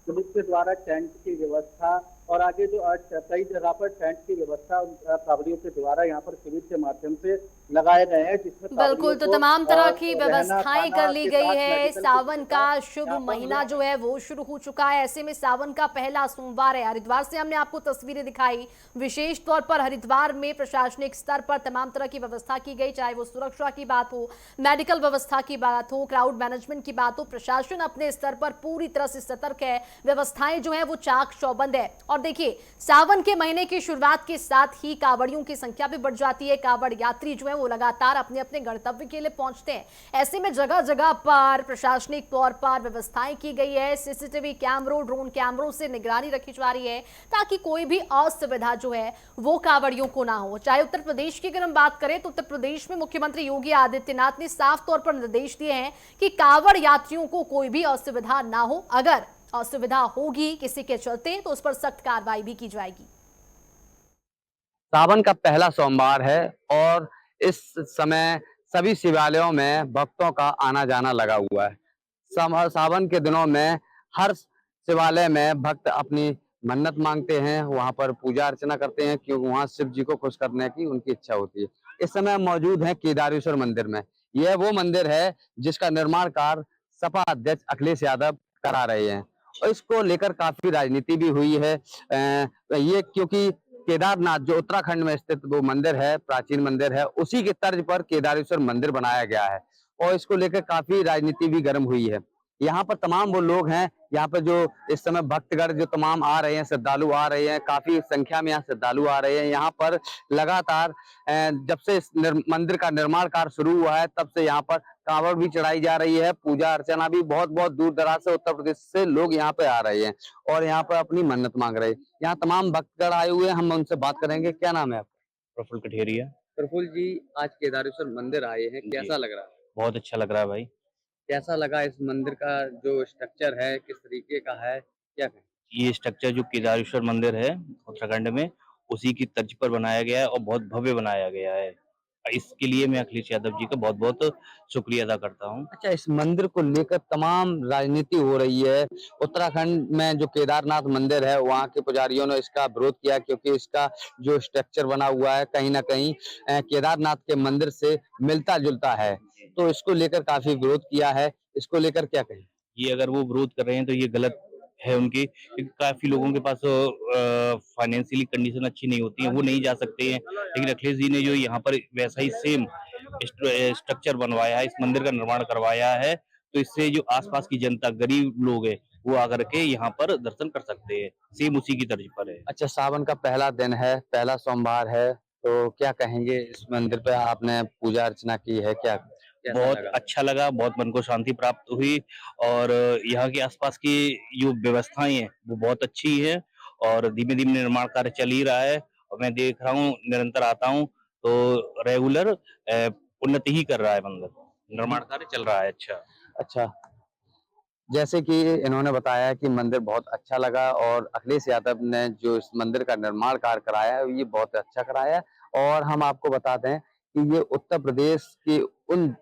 पुलिस के द्वारा टेंट की व्यवस्था और आगे जो कई जगह पर टेंट की व्यवस्था कांवड़ियों के द्वारा यहाँ पर शिविर के माध्यम से लगाए गए हैं, जिसमें बिल्कुल तो तमाम तरह की व्यवस्थाएं कर ली गई है। सावन का शुभ महीना जो है वो शुरू हो चुका है, ऐसे में सावन का पहला सोमवार है। हरिद्वार से हमने आपको तस्वीरें दिखाई, विशेष तौर पर हरिद्वार में प्रशासनिक स्तर पर तमाम तरह की व्यवस्था की गई, चाहे वो सुरक्षा की बात हो, मेडिकल व्यवस्था की बात हो, क्राउड मैनेजमेंट की बात हो। प्रशासन अपने स्तर पर पूरी तरह से सतर्क है, व्यवस्थाएं जो है वो चाक चौबंद है। और देखिए सावन के महीने की शुरुआत के साथ ही कांवड़ियों की संख्या भी बढ़ जाती है, कांवड़ यात्री जो है वो लगातार अपने अपने गंतव्य के लिए पहुंचते हैं। ऐसे में जगह जगह पर प्रशासनिक तौर पर व्यवस्थाएं की गई है, सीसीटीवी कैमरों, ड्रोन कैमरों से निगरानी रखी जा रही है ताकि कोई भी असुविधा जो है वो कांवड़ियों को ना हो। चाहे उत्तर प्रदेश की अगर हम बात करें तो उत्तर प्रदेश में मुख्यमंत्री योगी आदित्यनाथ ने साफ तौर पर निर्देश दिए हैं कि कांवड़ यात्रियों को कोई भी असुविधा ना हो, अगर असुविधा होगी किसी के चलते तो उस पर सख्त कार्रवाई भी की जाएगी। सावन का पहला सोमवार है और इस समय सभी शिवालयों में भक्तों का आना जाना लगा हुआ है। सावन के दिनों में हर शिवालय में भक्त अपनी मन्नत मांगते हैं, वहां पर पूजा अर्चना करते हैं क्योंकि वहां शिव जी को खुश करने की उनकी इच्छा होती है। इस समय मौजूद है केदारेश्वर मंदिर में। यह वो मंदिर है जिसका निर्माण कार्य सपा अध्यक्ष अखिलेश यादव करा रहे हैं और इसको लेकर काफी राजनीति भी हुई है। ये क्योंकि केदारनाथ जो उत्तराखंड में स्थित वो मंदिर है, प्राचीन मंदिर है, उसी के तर्ज पर केदारेश्वर मंदिर बनाया गया है और इसको लेकर काफी राजनीति भी गर्म हुई है। यहाँ पर तमाम वो लोग हैं, यहाँ पर जो इस समय भक्तगण जो तमाम आ रहे हैं, श्रद्धालु आ रहे हैं, काफी संख्या में यहाँ श्रद्धालु आ रहे हैं। यहाँ पर लगातार जब से इस मंदिर का निर्माण कार्य शुरू हुआ है तब से यहाँ पर कांवड़ भी चढ़ाई जा रही है, पूजा अर्चना भी बहुत दूर दराज से उत्तर प्रदेश से लोग यहाँ पे आ रहे हैं और यहाँ पर अपनी मन्नत मांग रहे हैं। यहाँ तमाम भक्तगण आए हुए हैं, हम उनसे बात करेंगे। क्या नाम है आपका? प्रफुल्ल कठेरिया। प्रफुल्ल जी, आज केदारेश्वर मंदिर आए हैं, कैसा लग रहा है? बहुत अच्छा लग रहा है भाई। कैसा लगा इस मंदिर का जो स्ट्रक्चर है, किस तरीके का है, क्या कहें? ये स्ट्रक्चर जो केदारेश्वर मंदिर है उत्तराखंड में, उसी की तर्ज पर बनाया गया है और बहुत भव्य बनाया गया है। इसके लिए मैं अखिलेश यादव जी का बहुत-बहुत शुक्रिया अदा करता हूँ। अच्छा, इस मंदिर को लेकर तमाम राजनीति हो रही है। उत्तराखंड में जो केदारनाथ मंदिर है, वहाँ के पुजारियों ने इसका विरोध किया क्योंकि इसका जो स्ट्रक्चर बना हुआ है कहीं न कहीं केदारनाथ के मंदिर से मिलता-जुलता है। तो इसको लेकर काफ़ी विरोध किया है। इसको लेकर क्या कहें? ये अगर वो विरोध कर रहे हैं तो ये गलत है उनकी, क्योंकि काफ़ी लोगों के पास फाइनेंशियली कंडीशन अच्छी नहीं होती है, वो नहीं जा सकते हैं। लेकिन अखिलेश जी ने जो यहाँ पर वैसा ही सेम स्ट्रक्चर बनवाया है, इस मंदिर का निर्माण करवाया है, तो इससे जो आसपास की जनता, गरीब लोग हैं, वो आकर के यहाँ पर दर्शन कर सकते हैं। सेम उसी की तर्ज पर है। अच्छा, सावन का पहला दिन है, पहला सोमवार है, तो क्या कहेंगे इस मंदिर पे आपने पूजा अर्चना की है, क्या बहुत अच्छा लगा, बहुत मन को शांति प्राप्त हुई और यहाँ के आसपास की जो व्यवस्थाएं हैं वो बहुत अच्छी हैं और धीमे-धीमे निर्माण कार्य चल ही रहा है और मैं देख रहा हूँ, निरंतर आता हूँ तो रेगुलर उन्नति ही कर रहा है मंदिर, निर्माण कार्य चल रहा है अच्छा। अच्छा, जैसे कि इन्होंने बताया कि मंदिर बहुत अच्छा लगा और अखिलेश यादव ने जो इस मंदिर का निर्माण कार्य कराया है, ये बहुत अच्छा कराया है और हम आपको बता दें कि ये उत्तर प्रदेश के उन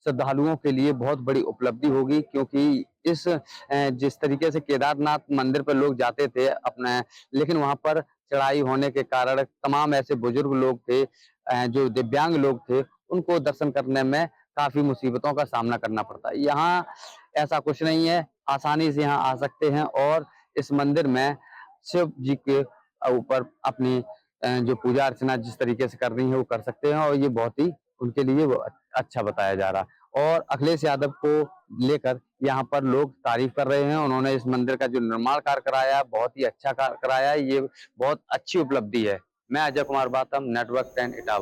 श्रद्धालुओं के लिए बहुत बड़ी उपलब्धि होगी क्योंकि इस जिस तरीके से केदारनाथ मंदिर पर लोग जाते थे अपने, लेकिन वहां पर चढ़ाई होने के कारण तमाम ऐसे बुजुर्ग लोग थे जो दिव्यांग लोग थे, उनको दर्शन करने में काफी मुसीबतों का सामना करना पड़ता है। यहाँ ऐसा कुछ नहीं है, आसानी से यहाँ आ सकते हैं और इस मंदिर में शिव जी के ऊपर अपनी जो पूजा अर्चना जिस तरीके से करनी है वो कर सकते हैं और ये बहुत ही उनके लिए वो अच्छा बताया जा रहा है और अखिलेश यादव को लेकर यहाँ पर लोग तारीफ कर रहे हैं। उन्होंने इस मंदिर का जो निर्माण कार्य कराया है बहुत ही अच्छा कार्य कराया है, ये बहुत अच्छी उपलब्धि है। मैं अजय कुमार बातम, नेटवर्क 10 इटावा।